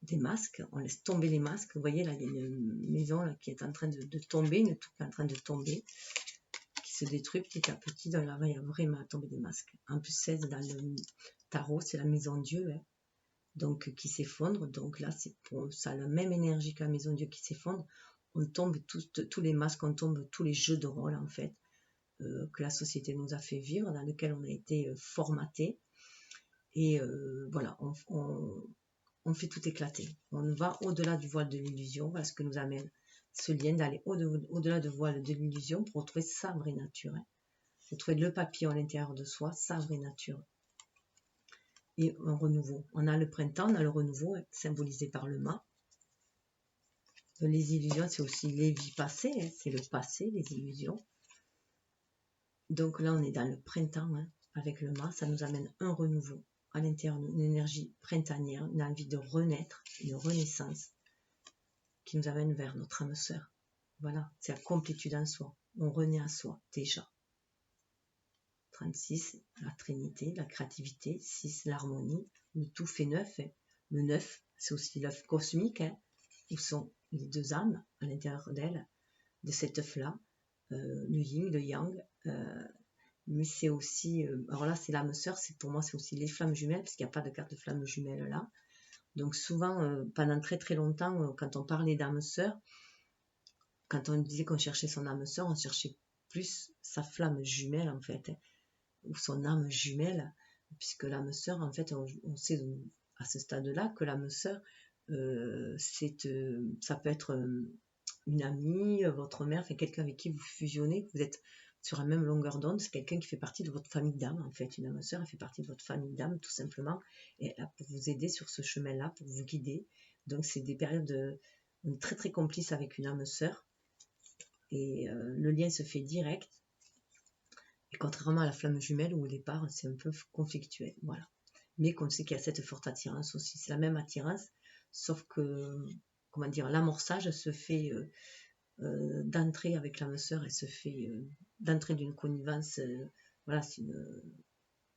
Des masques, on laisse tomber les masques. Vous voyez, là, il y a une maison là, qui est en train de tomber, une tour qui est en train de tomber, qui se détruit petit à petit. Donc là, il y a vraiment tomber des masques. En plus, 16 dans le tarot, c'est la maison Dieu, hein, donc qui s'effondre. Donc là, ça a la même énergie que la maison Dieu qui s'effondre. On tombe tous les masques, on tombe tous les jeux de rôle, en fait, que la société nous a fait vivre, dans lesquels on a été formaté. Et voilà, on fait tout éclater. On va au-delà du voile de l'illusion, parce que nous amène ce lien d'aller au-delà du voile de l'illusion pour retrouver sa vraie nature. Hein. Retrouver le papillon à l'intérieur de soi, sa vraie nature. Et un renouveau. On a le printemps, on a le renouveau, hein, symbolisé par le mât. Les illusions, c'est aussi les vies passées, hein, c'est le passé, les illusions. Donc là, on est dans le printemps, hein, avec le mât, ça nous amène un renouveau. À l'intérieur, une énergie printanière, une envie de renaître, une renaissance qui nous amène vers notre âme sœur. Voilà, c'est la complétude en soi. On renaît à soi, déjà. 36, la trinité, la créativité. 6, l'harmonie. Le tout fait 9. Hein. Le 9, c'est aussi l'œuf cosmique, hein, où sont les deux âmes à l'intérieur d'elle, de cet œuf-là. Le yin, le yang. Mais c'est aussi, alors là c'est l'âme sœur, pour moi c'est aussi les flammes jumelles, parce qu'il n'y a pas de carte de flammes jumelles là. Donc souvent, pendant très très longtemps, quand on parlait d'âme sœur, quand on disait qu'on cherchait son âme sœur, on cherchait plus sa flamme jumelle en fait. ou son âme jumelle, puisque l'âme sœur, en fait, on sait à ce stade-là que l'âme sœur, ça peut être une amie, votre mère, enfin, quelqu'un avec qui vous fusionnez, que vous êtes sur la même longueur d'onde, c'est quelqu'un qui fait partie de votre famille d'âme, en fait. Une âme sœur, elle fait partie de votre famille d'âme, tout simplement, et elle est là pour vous aider sur ce chemin-là, pour vous guider. Donc, c'est des périodes très, très complices avec une âme sœur, et le lien se fait direct, et contrairement à la flamme jumelle, où au départ, c'est un peu conflictuel, voilà. Mais qu'on sait qu'il y a cette forte attirance aussi, c'est la même attirance, sauf que, comment dire, l'amorçage se fait d'entrée avec l'âme sœur, elle se fait d'entrée d'une connivence, voilà,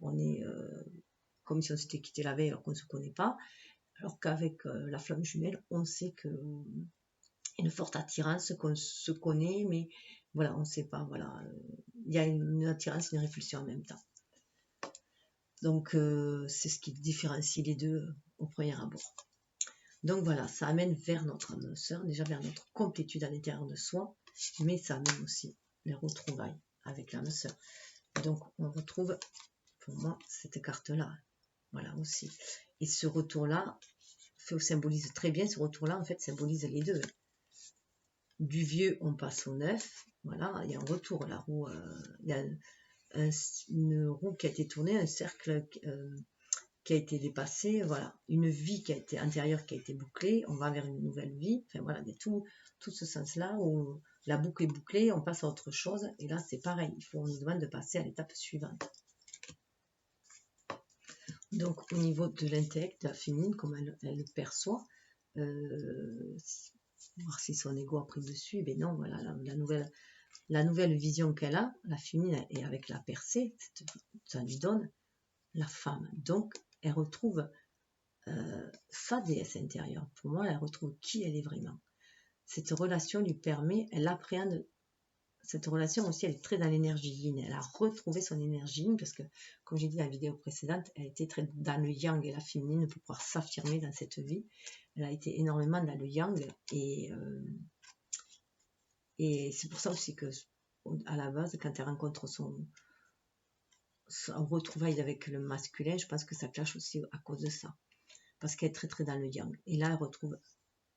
on est comme si on s'était quitté la veille alors qu'on ne se connaît pas, alors qu'avec la flamme jumelle, on sait que une forte attirance, qu'on se connaît, mais voilà, on ne sait pas, voilà, il y a une attirance, une répulsion en même temps. Donc c'est ce qui différencie les deux au premier abord. Donc voilà, ça amène vers notre âme sœur, déjà vers notre complétude à l'intérieur de soi, mais ça amène aussi les retrouvailles avec l'âme sœur. Donc on retrouve, pour moi, cette carte-là, voilà aussi. Et ce retour-là symbolise très bien, ce retour-là en fait symbolise les deux. Du vieux, on passe au neuf, voilà, il y a un retour, la roue, il y a une roue qui a été tournée, un cercle qui a été dépassé, voilà, une vie qui a été intérieure, qui a été bouclée, on va vers une nouvelle vie, enfin voilà, tout ce sens-là où la boucle est bouclée, on passe à autre chose, et là c'est pareil, on nous demande de passer à l'étape suivante. Donc au niveau de l'intellect, de la féminine, comme elle le perçoit, voir si son ego a pris dessus, mais non, voilà, la nouvelle vision qu'elle a, la féminine, et avec la percée, ça lui donne la femme. Donc elle retrouve sa déesse intérieure. Pour moi, elle retrouve qui elle est vraiment. Cette relation lui permet, elle appréhende, cette relation aussi, elle est très dans l'énergie yin. Elle a retrouvé son énergie yin parce que, comme j'ai dit dans la vidéo précédente, elle était très dans le yang et la féminine pour pouvoir s'affirmer dans cette vie. Elle a été énormément dans le yang et c'est pour ça aussi que, à la base, quand elle rencontre son retrouvaille avec le masculin, je pense que ça clash aussi à cause de ça. Parce qu'elle est très très dans le yang. Et là, elle retrouve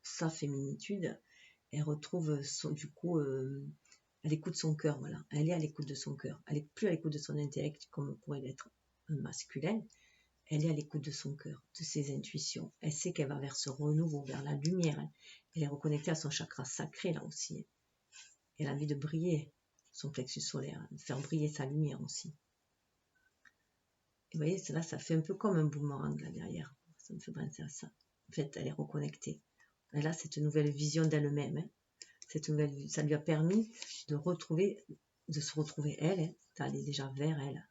sa féminitude, elle retrouve du coup, elle écoute son cœur, voilà. Elle est à l'écoute de son cœur. Elle n'est plus à l'écoute de son intellect comme pourrait l'être un masculin. Elle est à l'écoute de son cœur, de ses intuitions. Elle sait qu'elle va vers ce renouveau, vers la lumière. Hein. Elle est reconnectée à son chakra sacré là aussi. Elle a envie de briller, son plexus solaire, de faire briller sa lumière aussi. Et vous voyez, là, ça fait un peu comme un boomerang là derrière. Ça me fait penser à ça. En fait, elle est reconnectée. Elle a cette nouvelle vision d'elle-même. Hein. Ça lui a permis de se retrouver elle, hein, d'aller déjà vers elle,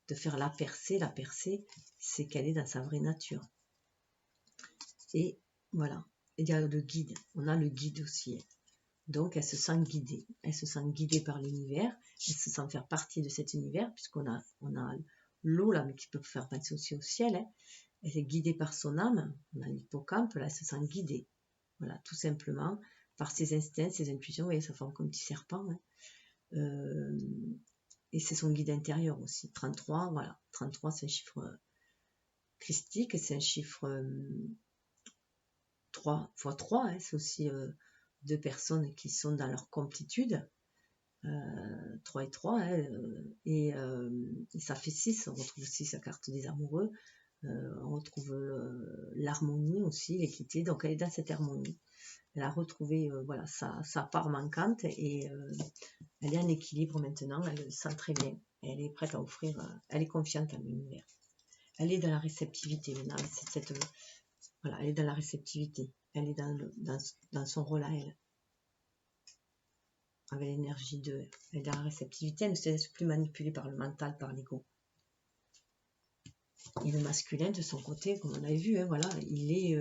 de faire la percée. La percée, c'est qu'elle est dans sa vraie nature. Et voilà. Il y a le guide. On a le guide aussi. Hein. Donc, elle se sent guidée. Elle se sent guidée par l'univers. Elle se sent faire partie de cet univers, puisqu'on a l'eau là, mais qui peut faire penser aussi au ciel. Hein. Elle est guidée par son âme. On a l'hippocampe, là, elle se sent guidée. Voilà, tout simplement, par ses instincts, ses intuitions. Vous voyez, ça forme comme un petit serpent. Hein. Et c'est son guide intérieur aussi. 33, voilà. 33, c'est un chiffre christique. C'est un chiffre 3 x 3. Hein, c'est aussi deux personnes qui sont dans leur complétude. 3 et 3. Hein, et ça fait 6. On retrouve aussi sa carte des amoureux. On retrouve l'harmonie aussi, l'équité. Donc elle est dans cette harmonie. Elle a retrouvé voilà, sa part manquante et elle est en équilibre maintenant, elle le sent très bien. Elle est prête à offrir, elle est confiante en l'univers. Elle est dans la réceptivité maintenant, voilà, elle est dans la réceptivité, elle est dans son rôle à elle. Avec l'énergie elle est dans la réceptivité, elle ne se laisse plus manipuler par le mental, par l'ego. Et le masculin, de son côté, comme on a vu, hein, voilà, il est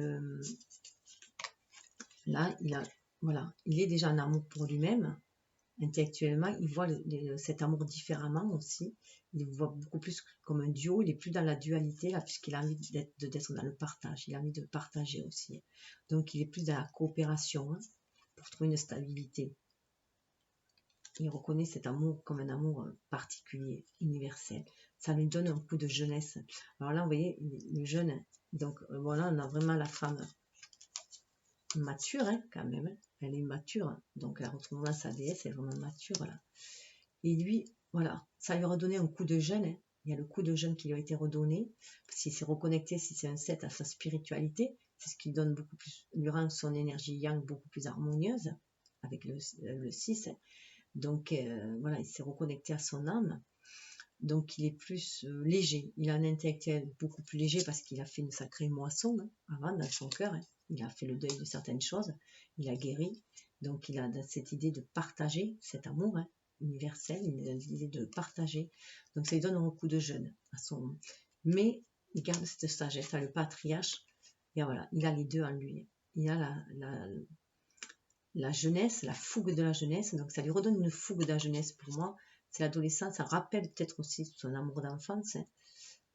là, il est déjà en amour pour lui-même. Intellectuellement, il voit cet amour différemment aussi. Il le voit beaucoup plus comme un duo. Il n'est plus dans la dualité, là, puisqu'il a envie d'être dans le partage. Il a envie de partager aussi. Donc, il est plus dans la coopération hein, pour trouver une stabilité. Il reconnaît cet amour comme un amour particulier, universel. ça lui donne un coup de jeunesse. Alors là, vous voyez, le jeune, donc voilà, on a vraiment la femme mature, hein, quand même. Hein. Elle est mature, hein. Donc elle retrouve sa déesse, elle est vraiment mature, là. Et lui, voilà, ça lui a redonné un coup de jeune. Hein. Il y a le coup de jeune qui lui a été redonné. S'il s'est reconnecté, si c'est un 7 à sa spiritualité, c'est ce qui donne beaucoup plus, lui rend son énergie yang beaucoup plus harmonieuse avec le 6. Hein. Donc voilà, il s'est reconnecté à son âme. Donc il est plus léger. Il a un intellectuel beaucoup plus léger parce qu'il a fait une sacrée moisson hein, avant dans son cœur. Hein. Il a fait le deuil de certaines choses. Il a guéri. Donc il a cette idée de partager cet amour hein, universel. Il a l'idée de partager. Donc ça lui donne un coup de jeune à son. Mais il garde cette sagesse. Le patriarche. Et voilà, il a les deux en lui. Il a la jeunesse, la fougue de la jeunesse. Donc ça lui redonne une fougue de la jeunesse pour moi. C'est l'adolescence, ça rappelle peut-être aussi son amour d'enfance, hein,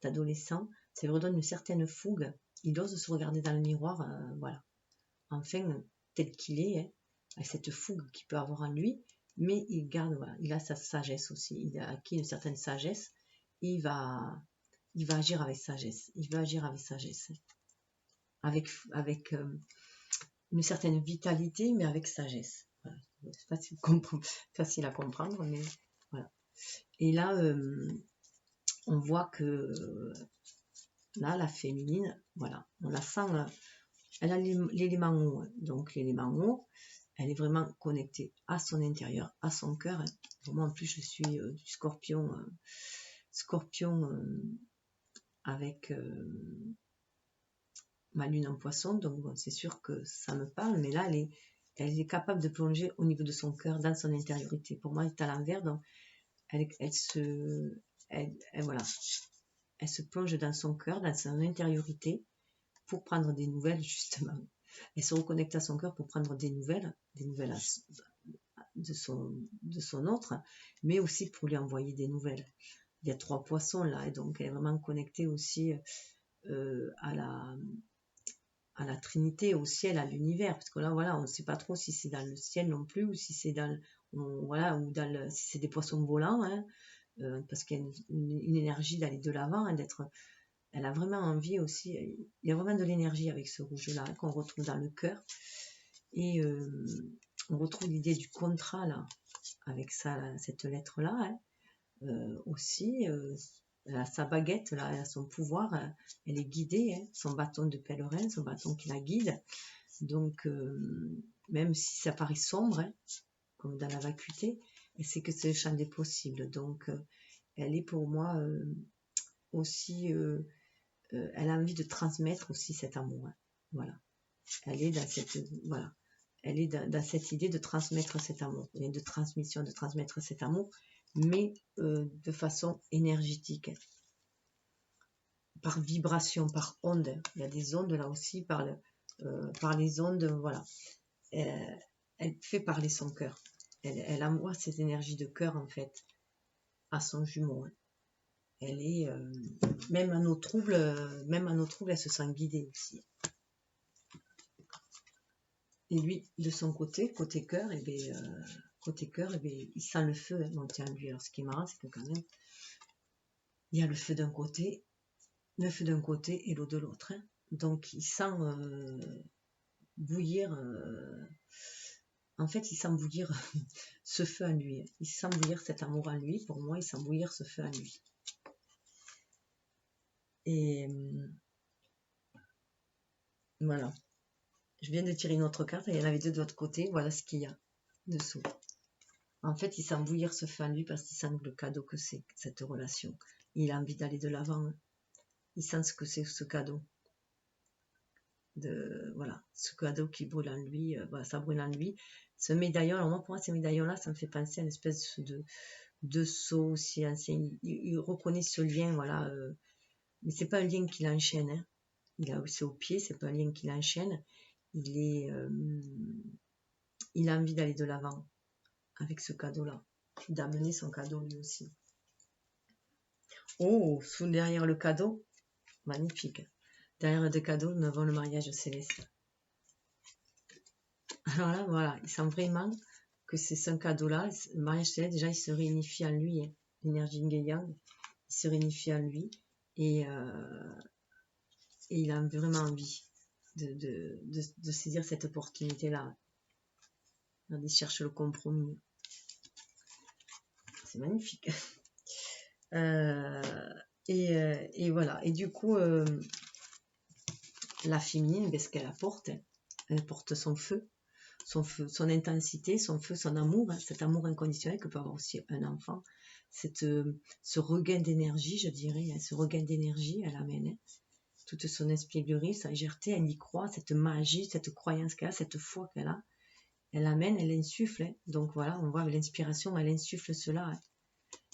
d'adolescent. Ça lui redonne une certaine fougue. Il ose se regarder dans le miroir, voilà. Enfin, tel qu'il est, hein, avec cette fougue qu'il peut avoir en lui, mais il garde, voilà, il a sa sagesse aussi. Il a acquis une certaine sagesse. Et il va agir avec sagesse. Il veut agir avec sagesse. Avec une certaine vitalité, mais avec sagesse. Voilà. C'est facile à comprendre, mais voilà. Et là, on voit que là, la féminine, voilà, on la sent, elle a l'élément eau. Donc l'élément eau, elle est vraiment connectée à son intérieur, à son cœur. Moi, en plus, je suis du scorpion, avec ma lune en poisson, donc bon, c'est sûr que ça me parle, mais là, elle est capable de plonger au niveau de son cœur, dans son intériorité. Pour moi, elle est à l'envers, donc voilà, elle se plonge dans son cœur, dans son intériorité, pour prendre des nouvelles, justement. Elle se reconnecte à son cœur pour prendre des nouvelles de son autre, mais aussi pour lui envoyer des nouvelles. Il y a 3 poissons là, et donc elle est vraiment connectée aussi à la Trinité, au ciel, à l'univers, parce que là, voilà, on ne sait pas trop si c'est dans le ciel non plus, ou si c'est voilà, ou si c'est des poissons volants, hein, parce qu'il y a une énergie d'aller de l'avant, hein, elle a vraiment envie aussi, il y a vraiment de l'énergie avec ce rouge-là, hein, qu'on retrouve dans le cœur, et on retrouve l'idée du contrat, là, avec cette lettre-là, hein, aussi, elle a sa baguette, là, elle a son pouvoir, elle est guidée, hein, son bâton de pèlerin, son bâton qui la guide. Donc, même si ça paraît sombre, hein, comme dans la vacuité, elle sait que c'est le champ des possibles. Donc, elle est pour moi aussi, elle a envie de transmettre aussi cet amour. Hein, voilà. Elle est dans cette, voilà. Elle est dans cette idée de transmettre cet amour, de transmission, de transmettre cet amour, mais de façon énergétique, par vibration, par onde. Il y a des ondes là aussi, par les ondes, voilà. Elle fait parler son cœur. Elle envoie cette énergie de cœur, en fait, à son jumeau. Hein. Elle est, même à nos troubles, elle se sent guidée aussi. Et lui, de son côté cœur, il sent le feu monter en lui. Alors, ce qui est marrant, c'est que quand même, il y a le feu d'un côté et l'eau de l'autre. Hein. Donc, il sent bouillir. En fait, il sent bouillir ce feu en lui. Il sent bouillir cet amour en lui. Pour moi, il sent bouillir ce feu en lui. Et voilà. Je viens de tirer une autre carte et il y en avait 2 de l'autre côté. Voilà ce qu'il y a dessous. En fait, il sent bouillir ce feu en lui parce qu'il sent le cadeau que c'est, cette relation. Il a envie d'aller de l'avant. Hein. Il sent ce que c'est ce cadeau. Voilà, ce cadeau qui brûle en lui. Voilà, ça brûle en lui. Ce médaillon, alors moi, pour moi, ces médaillons-là, ça me fait penser à une espèce de saut aussi ancien. Il reconnaît ce lien, voilà. Mais c'est pas un lien qui l'enchaîne. Hein. C'est au pied, c'est pas un lien qui l'enchaîne. Il a envie d'aller de l'avant avec ce cadeau-là, d'amener son cadeau lui aussi. Oh, derrière le cadeau, magnifique. Derrière le cadeau, nous avons le mariage céleste. Alors là, voilà, il sent vraiment que c'est ce cadeau-là, le mariage céleste, déjà, il se réunifie en lui, hein, l'énergie yin yang. se réunifie en lui et il a vraiment envie de saisir cette opportunité-là. Il cherche le compromis. C'est magnifique. Et voilà. Et du coup, la féminine, ce qu'elle apporte, elle apporte son feu, son intensité, son feu, son amour, cet amour inconditionnel que peut avoir aussi un enfant, ce regain d'énergie, je dirais, ce regain d'énergie, elle amène toute son espièglerie, sa légèreté, elle y croit, cette magie, cette croyance qu'elle a, cette foi qu'elle a, elle amène, elle insuffle. Donc voilà, on voit avec l'inspiration, elle insuffle cela.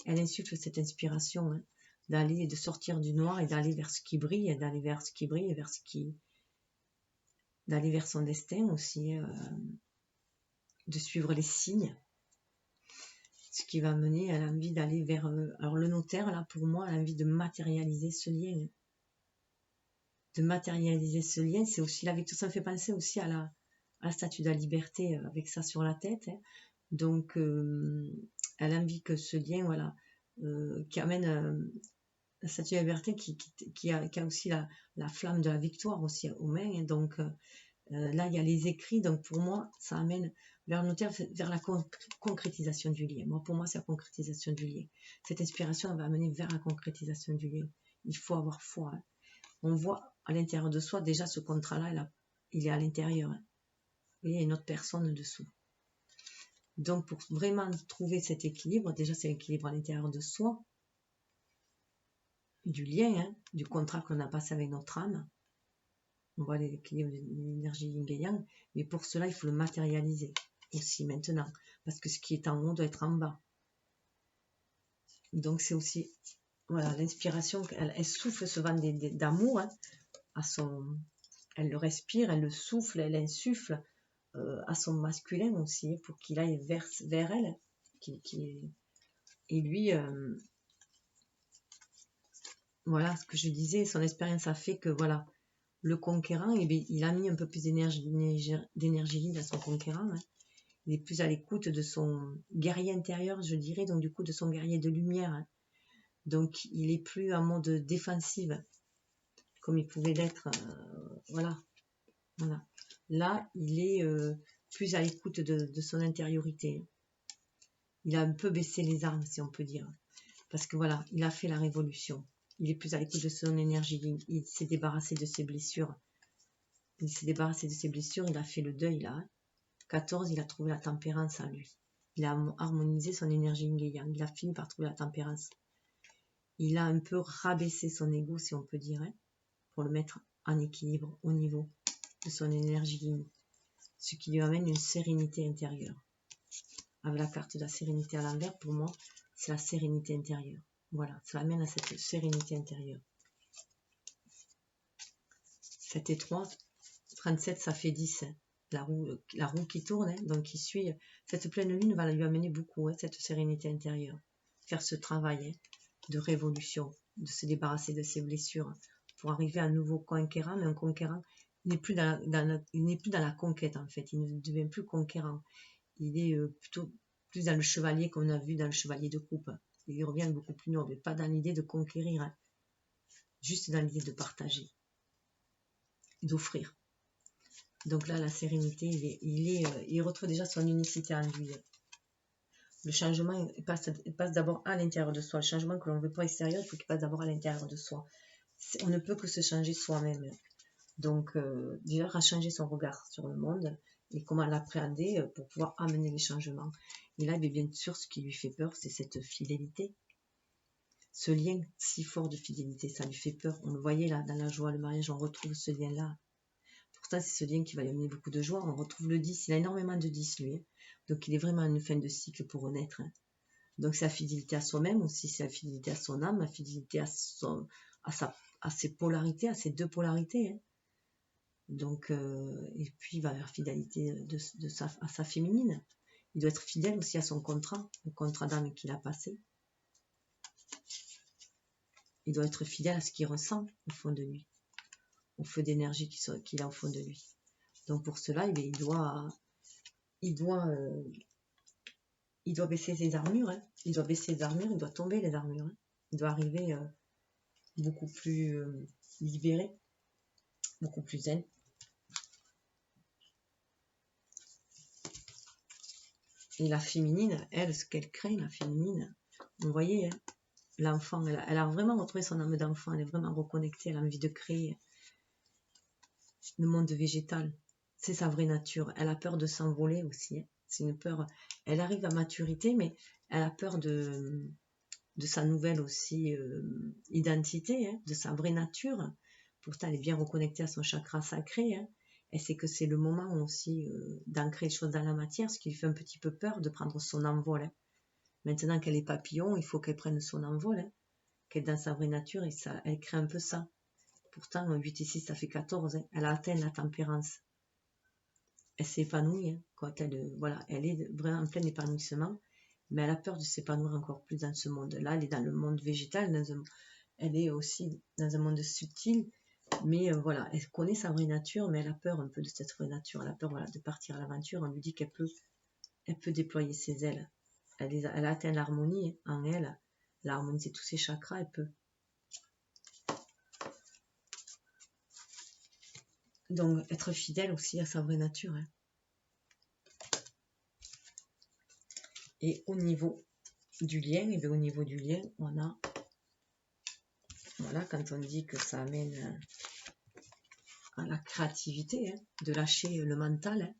Elle insuffle cette inspiration d'aller, de sortir du noir et d'aller vers ce qui brille, d'aller vers ce qui brille, d'aller vers son destin aussi, de suivre les signes. Ce qui va mener à l'envie d'aller vers... alors le notaire, là, pour moi, a l'envie de matérialiser ce lien. De matérialiser ce lien, c'est aussi la victoire. Ça me fait penser aussi à la statue de la liberté avec ça sur la tête. Donc, elle a envie que ce lien, voilà, qui amène la statue de la liberté qui a aussi la flamme de la victoire aussi aux mains. Donc, là, il y a les écrits. Donc, pour moi, ça amène vers le notaire, vers la concrétisation du lien. Moi, pour moi, c'est la concrétisation du lien. Cette inspiration, elle va amener vers la concrétisation du lien. Il faut avoir foi. On voit à l'intérieur de soi, déjà, ce contrat-là, il est à l'intérieur. Il y a une autre personne dessous. Donc, pour vraiment trouver cet équilibre, déjà, c'est l'équilibre à l'intérieur de soi, du lien, du contrat qu'on a passé avec notre âme. On voit l'équilibre de l'énergie yin et yang, mais pour cela, il faut le matérialiser aussi maintenant, parce que ce qui est en haut doit être en bas. Donc, c'est aussi, voilà, l'inspiration, elle souffle ce vent d'amour elle le respire, elle le souffle, elle insuffle à son masculin aussi, pour qu'il aille vers elle, et lui, voilà, ce que je disais, son expérience a fait que, voilà, le conquérant, il a mis un peu plus d'énergie dans son conquérant. Il est plus à l'écoute de son guerrier intérieur, je dirais, donc du coup de son guerrier de lumière. Donc il est plus en mode défensive, comme il pouvait l'être. Voilà. Là, il est plus à l'écoute de son intériorité. Il a un peu baissé les armes, si on peut dire. Parce que voilà, il a fait la révolution. Il est plus à l'écoute de son énergie. Il s'est débarrassé de ses blessures. Il s'est débarrassé de ses blessures. Il a fait le deuil là. 14, il a trouvé la tempérance en lui. Il a harmonisé son énergie yin et yang. Il a fini par trouver la tempérance. Il a un peu rabaissé son ego, si on peut dire, pour le mettre en équilibre au niveau de son énergie yin. Ce qui lui amène une sérénité intérieure. Avec la carte de la sérénité à l'envers, pour moi, c'est la sérénité intérieure. Voilà, ça amène à cette sérénité intérieure. 7 et 3, 37, ça fait 10. La roue qui tourne, donc qui suit. Cette pleine lune va lui amener beaucoup, cette sérénité intérieure. Faire ce travail de révolution, de se débarrasser de ses blessures, pour arriver à un nouveau conquérant, mais un conquérant n'est plus dans la conquête en fait, il ne devient plus conquérant. Il est plutôt plus dans le chevalier qu'on a vu dans le chevalier de coupe. Il revient beaucoup plus noble, pas dans l'idée de conquérir, juste dans l'idée de partager, d'offrir. Donc là, la sérénité, il retrouve déjà son unicité en lui. Le changement il passe d'abord à l'intérieur de soi. Le changement que l'on veut pas extérieur, il faut qu'il passe d'abord à l'intérieur de soi. On ne peut que se changer soi-même. Donc, déjà, à changer son regard sur le monde et comment l'appréhender pour pouvoir amener les changements. Et là, bien sûr, ce qui lui fait peur, c'est cette fidélité. Ce lien si fort de fidélité, ça lui fait peur. On le voyait là, dans la joie, le mariage, on retrouve ce lien-là. Pourtant, c'est ce lien qui va lui amener beaucoup de joie. On retrouve le 10, il a énormément de 10, lui. Donc, il est vraiment à une fin de cycle pour renaître. Donc, c'est la fidélité à soi-même aussi, c'est la fidélité à son âme, la fidélité à ses polarités, à ses deux polarités. Donc, et puis il va vers fidélité à sa féminine. Il doit être fidèle aussi à son contrat, au contrat d'âme qu'il a passé. Il doit être fidèle à ce qu'il ressent au fond de lui, au feu d'énergie qu'il a au fond de lui. Donc pour cela, il doit baisser ses armures. Il doit baisser les armures, il doit tomber les armures. il doit arriver beaucoup plus libéré, beaucoup plus zen. Et la féminine, elle, ce qu'elle crée, la féminine, vous voyez, hein, l'enfant, elle a vraiment retrouvé son âme d'enfant, elle est vraiment reconnectée, elle a envie de créer le monde végétal. C'est sa vraie nature. Elle a peur de s'envoler aussi. Hein. C'est une peur. Elle arrive à maturité, mais elle a peur de sa nouvelle aussi identité, hein, de sa vraie nature. Pourtant, elle est bien reconnectée à son chakra sacré. Hein. Elle sait que c'est le moment aussi d'ancrer les choses dans la matière, ce qui lui fait un petit peu peur de prendre son envol. Hein. Maintenant qu'elle est papillon, il faut qu'elle prenne son envol, hein, qu'elle est dans sa vraie nature et ça, elle crée un peu ça. Pourtant, 8 et 6, ça fait 14. Hein. Elle a atteint la tempérance. Elle s'épanouit. Hein, quand voilà, elle est vraiment en plein épanouissement. Mais elle a peur de s'épanouir encore plus dans ce monde-là. Elle est dans le monde végétal. Elle est aussi dans un monde subtil. Mais voilà, elle connaît sa vraie nature, mais elle a peur un peu de cette vraie nature. Elle a peur voilà, de partir à l'aventure. On lui dit qu'elle peut déployer ses ailes. Elle a atteint l'harmonie en elle. L'harmonie, c'est tous ses chakras. Elle peut. Donc, être fidèle aussi à sa vraie nature. Hein. Et au niveau du lien, et bien au niveau du lien, on a, voilà, quand on dit que ça amène à la créativité, hein, de lâcher le mental, hein,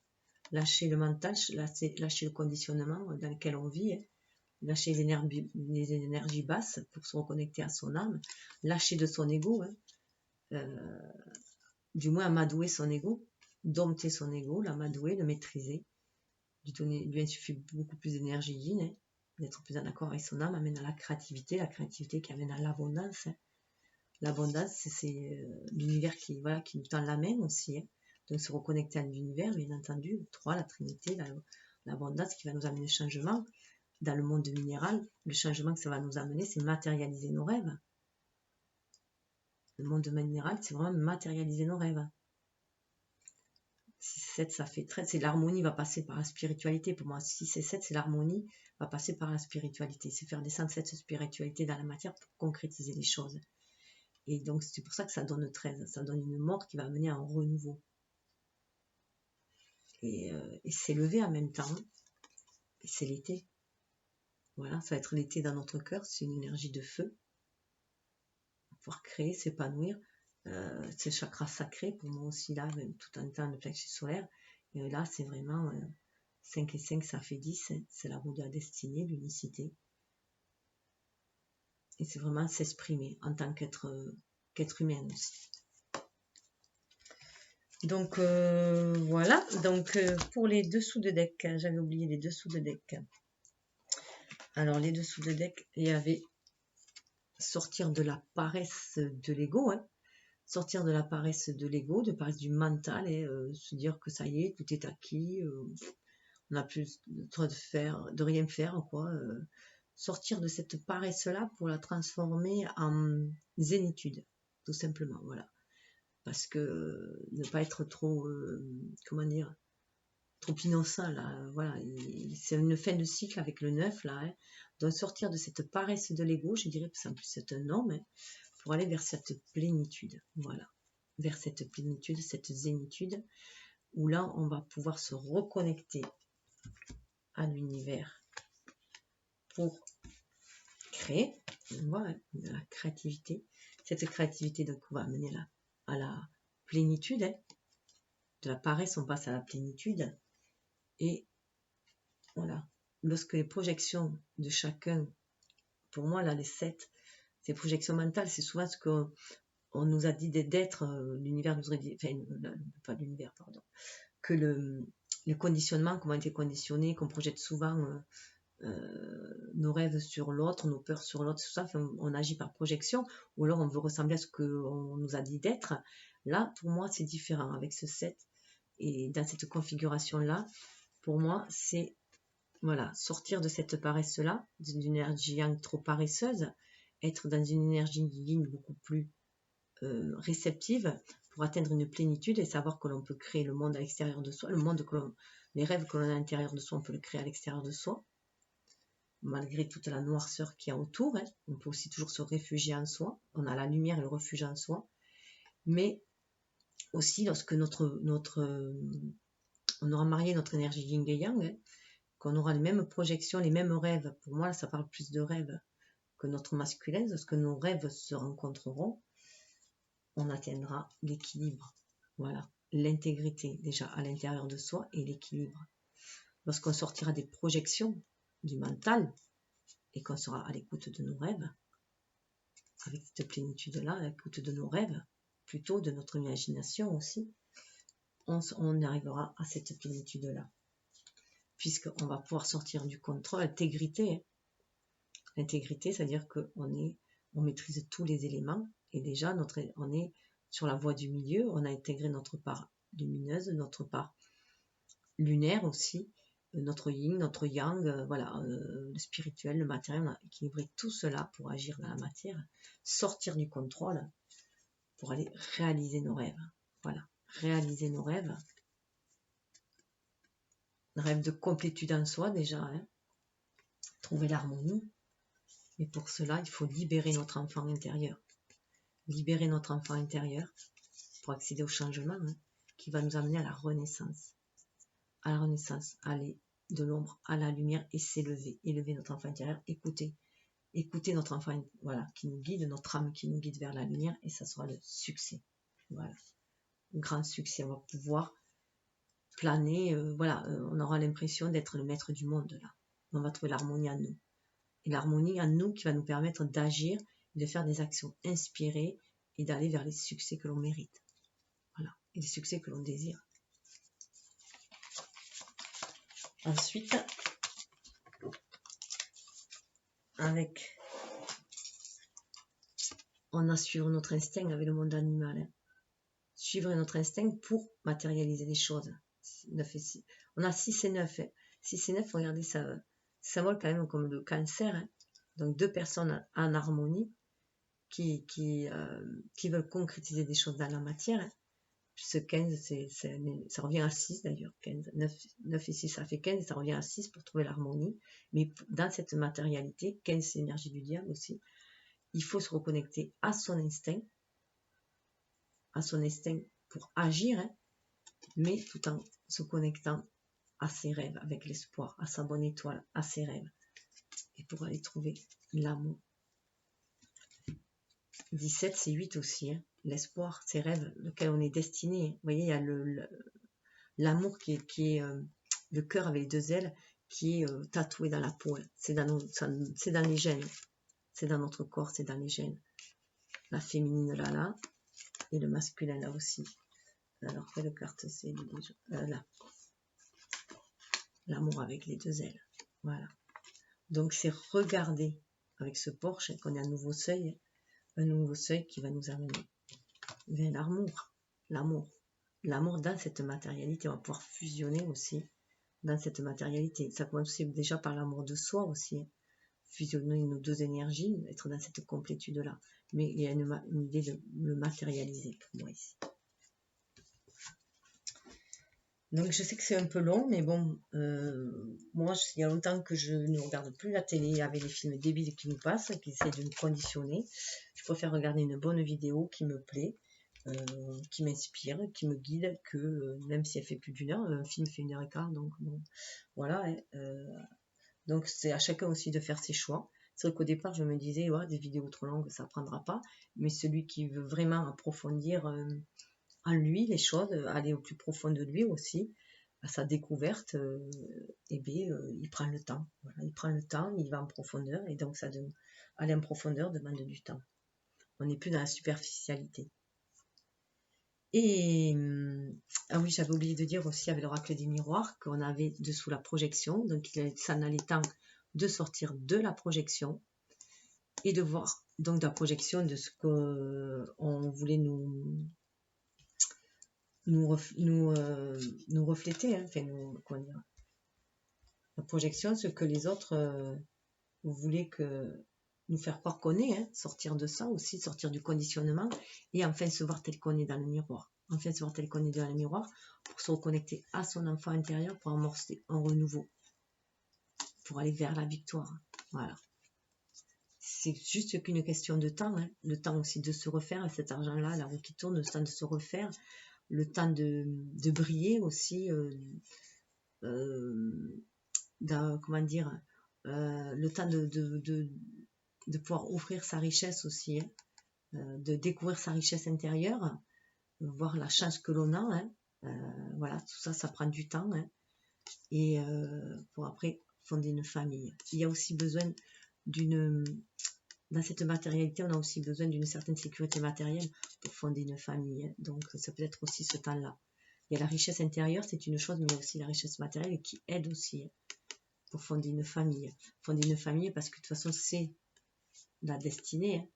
lâcher le mental, lâcher le conditionnement dans lequel on vit, hein, lâcher les énergies basses pour se reconnecter à son âme, lâcher de son ego, hein, du moins amadouer son ego, dompter son ego, l'amadouer, le maîtriser, lui insuffle beaucoup plus d'énergie yin, hein, d'être plus en accord avec son âme, amène à la créativité qui amène à l'abondance. Hein. L'abondance, c'est l'univers qui nous tend la main aussi. Hein. Donc se reconnecter à l'univers, bien entendu, 3, la Trinité, l'abondance qui va nous amener le changement. Dans le monde minéral, le changement que ça va nous amener, c'est matérialiser nos rêves. Le monde minéral, c'est vraiment matérialiser nos rêves. 6 et 7, ça fait 13. C'est l'harmonie va passer par la spiritualité. Pour moi, 6 et 7, c'est l'harmonie va passer par la spiritualité. C'est faire descendre cette spiritualité dans la matière pour concrétiser les choses. Et donc, c'est pour ça que ça donne 13. Ça donne une mort qui va amener à un renouveau. Et c'est levé en même temps. Et c'est l'été. Voilà, ça va être l'été dans notre cœur. C'est une énergie de feu. On va pouvoir créer, s'épanouir. C'est le chakra sacré pour moi aussi là, même tout en temps de plexus solaire. Et là, c'est vraiment 5 et 5, ça fait 10. Hein. C'est la roue de la destinée, l'unicité. Et c'est vraiment s'exprimer en tant qu'être humain aussi. Donc voilà, donc pour les dessous de deck, j'avais oublié les dessous de deck. Alors les dessous de deck, il y avait sortir de la paresse de l'ego, hein, sortir de la paresse de l'ego, de paresse du mental et se dire que ça y est, tout est acquis, on n'a plus le droit de rien faire, quoi. Sortir de cette paresse-là pour la transformer en zénitude, tout simplement, voilà. Parce que ne pas être trop, comment dire, trop innocent, là, voilà, c'est une fin de cycle avec le 9, là, hein. Donc sortir de cette paresse de l'ego, je dirais que c'est un homme, hein, pour aller vers cette plénitude, voilà, vers cette plénitude, cette zénitude, où là, on va pouvoir se reconnecter à l'univers pour créer, voilà, de la créativité. Cette créativité, donc, on va amener là à la plénitude, hein. De la paresse, on passe à la plénitude. Et voilà, lorsque les projections de chacun, pour moi, là, les 7, ces projections mentales, c'est souvent ce qu'on nous a dit d'être, l'univers nous aurait dit, enfin, pas l'univers, pardon, que les conditionnements, comment on a été conditionnés, qu'on projette souvent nos rêves sur l'autre, nos peurs sur l'autre, tout ça, enfin, on agit par projection, ou alors on veut ressembler à ce qu'on nous a dit d'être. Là, pour moi, c'est différent avec ce 7. Et dans cette configuration-là, pour moi, c'est voilà, sortir de cette paresse-là, d'une énergie yang trop paresseuse, être dans une énergie yin beaucoup plus réceptive pour atteindre une plénitude et savoir que l'on peut créer le monde à l'extérieur de soi, les rêves que l'on a à l'intérieur de soi, on peut le créer à l'extérieur de soi. malgré toute la noirceur qu'il y a autour. Hein. On peut aussi toujours se réfugier en soi. On a la lumière et le refuge en soi. Mais aussi, lorsque on aura marié notre énergie yin et yang, hein, qu'on aura les mêmes projections, les mêmes rêves. Pour moi, ça parle plus de rêves que notre masculin. Lorsque nos rêves se rencontreront, on atteindra l'équilibre. Voilà, l'intégrité déjà à l'intérieur de soi et l'équilibre. Lorsqu'on sortira des projections du mental et qu'on sera à l'écoute de nos rêves, avec cette plénitude-là, à l'écoute de nos rêves, plutôt de notre imagination aussi, on arrivera à cette plénitude-là. Puisqu'on va pouvoir sortir du contrôle, l'intégrité. L'intégrité, c'est-à-dire qu'on maîtrise tous les éléments et déjà on est sur la voie du milieu, on a intégré notre part lumineuse, notre part lunaire aussi, notre yin, notre yang, voilà, le spirituel, le matériel, on a équilibré tout cela pour agir dans la matière, sortir du contrôle pour aller réaliser nos rêves. Voilà, réaliser nos rêves. Rêve de complétude en soi déjà, hein. Trouver l'harmonie. Mais pour cela, il faut libérer notre enfant intérieur. Libérer notre enfant intérieur pour accéder au changement, hein, qui va nous amener à la renaissance. À la renaissance, aller de l'ombre à la lumière et s'élever. Élever notre enfant intérieur, écouter. Écouter notre enfant, voilà, qui nous guide, notre âme qui nous guide vers la lumière, et ça sera le succès. Voilà. Grand succès. On va pouvoir planer, voilà, on aura l'impression d'être le maître du monde là. On va trouver l'harmonie en nous. Et l'harmonie en nous qui va nous permettre d'agir, de faire des actions inspirées et d'aller vers les succès que l'on mérite. Voilà. Et les succès que l'on désire. Ensuite, on a suivre notre instinct avec le monde animal. Hein. Suivre notre instinct pour matérialiser les choses. 9 et 6. On a 6 et 9. Hein. 6 et 9, regardez, ça symbole quand même comme le cancer. Hein. Donc 2 personnes en harmonie qui veulent concrétiser des choses dans la matière. Hein. Ce 15, ça revient à 6 d'ailleurs. 15, 9 et 6, ça fait 15, ça revient à 6 pour trouver l'harmonie. Mais dans cette matérialité, 15 c'est l'énergie du diable aussi, il faut se reconnecter à son instinct pour agir, hein, mais tout en se connectant à ses rêves, avec l'espoir, à sa bonne étoile, à ses rêves, et pour aller trouver l'amour. 17, c'est 8 aussi, hein, l'espoir, ses rêves, lequel on est destiné. Vous voyez, il y a l'amour qui est le cœur avec 2 ailes, qui est tatoué dans la peau. Hein. C'est dans les gènes, c'est dans notre corps, c'est dans les gènes. La féminine là, et le masculin là aussi. Alors, quelle carte c'est là. L'amour avec les 2 ailes. Voilà. Donc, c'est regarder avec ce porche qu'on a un nouveau seuil qui va nous amener vers l'amour. L'amour dans cette matérialité. On va pouvoir fusionner aussi dans cette matérialité. Ça commence aussi déjà par l'amour de soi aussi. Fusionner nos 2 énergies, être dans cette complétude-là. Mais il y a une idée de le matérialiser pour moi ici. Donc je sais que c'est un peu long, mais bon, moi il y a longtemps que je ne regarde plus la télé avec les films débiles qui nous passent, qui essaient de nous conditionner. Je préfère regarder une bonne vidéo qui me plaît, qui m'inspire, qui me guide, que même si elle fait plus d'1 heure, un film fait 1h15, donc bon, voilà. Donc c'est à chacun aussi de faire ses choix. C'est vrai qu'au départ je me disais, ouais, des vidéos trop longues ça ne prendra pas, mais celui qui veut vraiment approfondir en lui les choses, aller au plus profond de lui aussi, à sa découverte, il prend le temps. Voilà, il prend le temps, il va en profondeur, et donc aller en profondeur demande du temps. On n'est plus dans la superficialité. Et ah oui, j'avais oublié de dire aussi avec l'oracle des miroirs qu'on avait dessous la projection, donc ça en allait temps de sortir de la projection et de voir donc de la projection de ce qu'on voulait nous refléter, hein, enfin comment dire, la projection, ce que les autres voulaient nous faire croire qu'on est, hein, sortir de ça aussi, sortir du conditionnement et enfin se voir tel qu'on est dans le miroir. Enfin se voir tel qu'on est dans le miroir pour se reconnecter à son enfant intérieur, pour amorcer un renouveau, pour aller vers la victoire. Voilà. C'est juste qu'une question de temps, hein. Le temps aussi de se refaire, cet argent-là, la roue qui tourne, le temps de se refaire, le temps de briller aussi, comment dire, le temps de pouvoir offrir sa richesse aussi, hein, de découvrir sa richesse intérieure, voir la chance que l'on a, hein, voilà, tout ça, ça prend du temps, hein, et pour après fonder une famille. Il y a aussi besoin dans cette matérialité, on a aussi besoin d'une certaine sécurité matérielle pour fonder une famille, hein, donc ça peut être aussi ce temps-là. Il y a la richesse intérieure, c'est une chose, mais il y a aussi la richesse matérielle qui aide aussi, hein, pour fonder une famille. Fonder une famille parce que de toute façon, c'est la destinée, hein,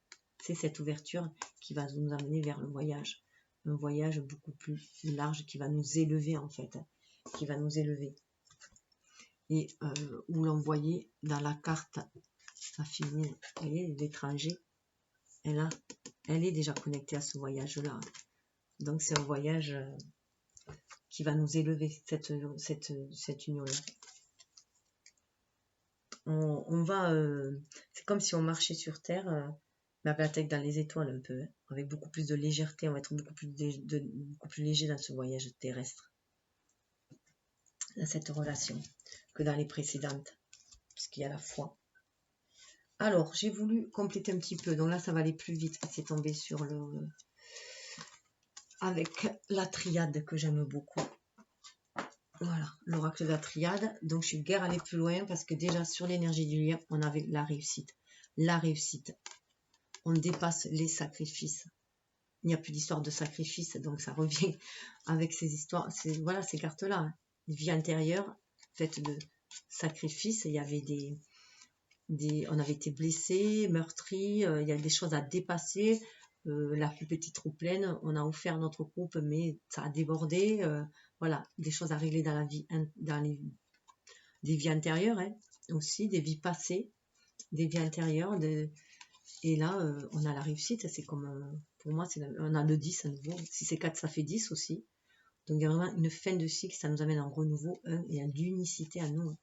c'est cette ouverture qui va nous amener vers le voyage. Un voyage beaucoup plus large qui va nous élever en fait, hein, qui va nous élever. Et où l'on voyait dans la carte affinée, vous voyez, l'étranger, elle est déjà connectée à ce voyage-là. Donc c'est un voyage qui va nous élever, cette union-là. On va, c'est comme si on marchait sur Terre, mais avec la tête dans les étoiles un peu, hein, avec beaucoup plus de légèreté, on va être beaucoup plus léger dans ce voyage terrestre, dans cette relation, que dans les précédentes, puisqu'il y a la foi. Alors, j'ai voulu compléter un petit peu, donc là ça va aller plus vite, c'est tombé sur avec la triade que j'aime beaucoup. Voilà, l'oracle de la triade. Donc, je suis guère allée plus loin parce que déjà, sur l'énergie du lien, on avait la réussite. La réussite. On dépasse les sacrifices. Il n'y a plus d'histoire de sacrifice, donc ça revient avec ces histoires. Voilà, ces cartes-là. Hein. Vie antérieure, faite de sacrifices. Il y avait on avait été blessés, meurtris. Il y a des choses à dépasser. La plus petite roue pleine, on a offert notre groupe, mais ça a débordé. Voilà, des choses à régler dans la vie, des vies antérieures, hein, aussi, des vies passées, des vies intérieures. Et là, on a la réussite. C'est comme, pour moi, on a le 10 à nouveau. Si c'est 4, ça fait 10 aussi. Donc, il y a vraiment une fin de cycle, ça nous amène à un renouveau et à l'unicité à nous.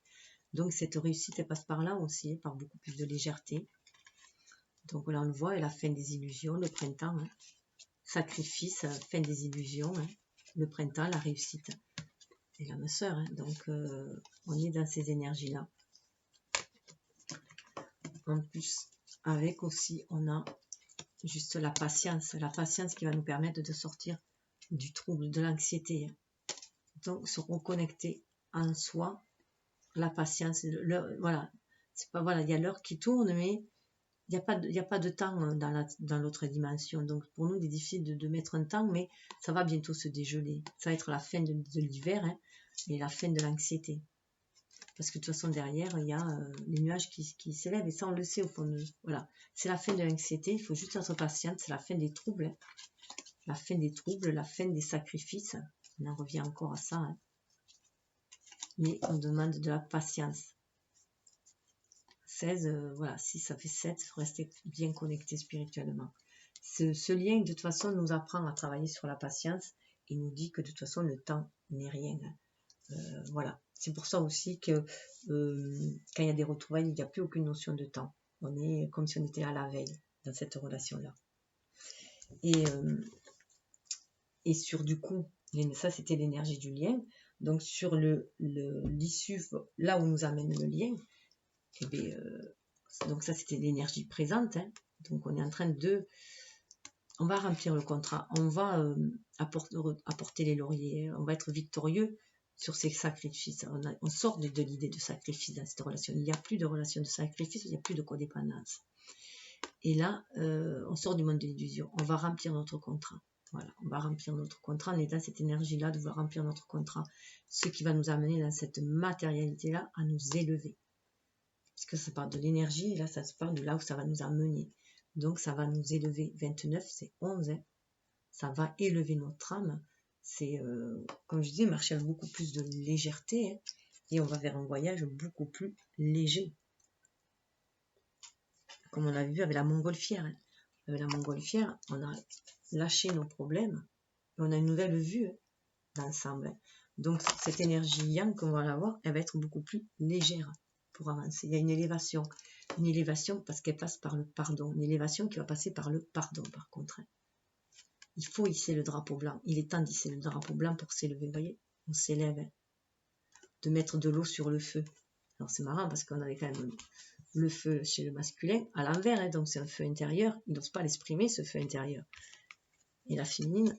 Donc, cette réussite, elle passe par là aussi, par beaucoup plus de légèreté. Donc là, on le voit, et la fin des illusions, le printemps, hein. Sacrifice, fin des illusions, hein. Le printemps, la réussite. Et l'âme sœur, hein. Donc on est dans ces énergies-là. En plus, avec aussi, on a juste la patience qui va nous permettre de sortir du trouble, de l'anxiété. Hein. Donc se reconnecter en soi, la patience, voilà. C'est pas, voilà, il y a l'heure qui tourne, mais il n'y a pas de temps dans l'autre dimension. Donc, pour nous, il est difficile de mettre un temps, mais ça va bientôt se dégeler. Ça va être la fin de l'hiver, hein, et la fin de l'anxiété. Parce que de toute façon, derrière, il y a les nuages qui s'élèvent. Et ça, on le sait au fond de... Voilà, c'est la fin de l'anxiété. Il faut juste être patiente. C'est la fin des troubles. Hein. La fin des troubles, la fin des sacrifices. On en revient encore à ça. Hein. Mais on demande de la patience. 16, voilà, si ça fait 7, il faut rester bien connecté spirituellement. Ce lien, de toute façon, nous apprend à travailler sur la patience et nous dit que de toute façon, le temps n'est rien. Voilà. C'est pour ça aussi que quand il y a des retrouvailles, il n'y a plus aucune notion de temps. On est comme si on était à la veille dans cette relation-là. Et sur du coup, ça c'était l'énergie du lien. Donc sur l'issue, là où nous amène le lien, et bien, donc ça c'était l'énergie présente. Hein. Donc on est en train on va remplir le contrat, on va apporter les lauriers, on va être victorieux sur ces sacrifices. On sort de l'idée de sacrifice dans cette relation. Il n'y a plus de relation de sacrifice, il n'y a plus de codépendance. Et là, on sort du monde de l'illusion. On va remplir notre contrat. Voilà, on va remplir notre contrat. On est dans cette énergie-là de vouloir remplir notre contrat. Ce qui va nous amener dans cette matérialité-là à nous élever. Parce que ça parle de l'énergie, et là, ça se parle de là où ça va nous amener. Donc, ça va nous élever. 29, c'est 11. Hein. Ça va élever notre âme. C'est, comme je disais, marcher avec beaucoup plus de légèreté. Hein, et on va vers un voyage beaucoup plus léger. Comme on l'a vu avec la montgolfière. Hein. Avec la montgolfière, on a lâché nos problèmes. Et on a une nouvelle vue hein, d'ensemble. Hein. Donc, cette énergie yang qu'on va avoir, elle va être beaucoup plus légère pour avancer. Il y a une élévation. Une élévation parce qu'elle passe par le pardon. Une élévation qui va passer par le pardon, par contre. Il faut hisser le drapeau blanc. Il est temps d'hisser le drapeau blanc pour s'élever. Vous voyez, on s'élève. De mettre de l'eau sur le feu. Alors c'est marrant parce qu'on avait quand même le feu chez le masculin à l'envers. Hein, donc c'est un feu intérieur. Il n'ose pas l'exprimer, ce feu intérieur. Et la féminine,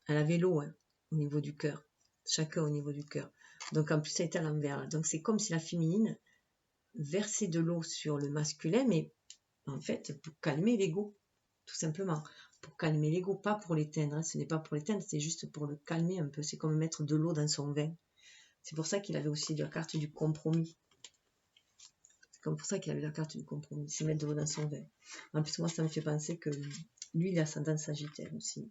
elle avait l'eau hein, au niveau du cœur. Chacun au niveau du cœur. Donc en plus, ça a été à l'envers. Donc c'est comme si la féminine versait de l'eau sur le masculin, mais en fait, pour calmer l'ego, tout simplement. Pour calmer l'ego, pas pour l'éteindre. Hein. Ce n'est pas pour l'éteindre, c'est juste pour le calmer un peu. C'est comme mettre de l'eau dans son vin. C'est pour ça qu'il avait aussi la carte du compromis. C'est comme pour ça qu'il avait la carte du compromis. C'est mettre de l'eau dans son vin. En plus, moi, ça me fait penser que lui, il a ascendant Sagittaire aussi.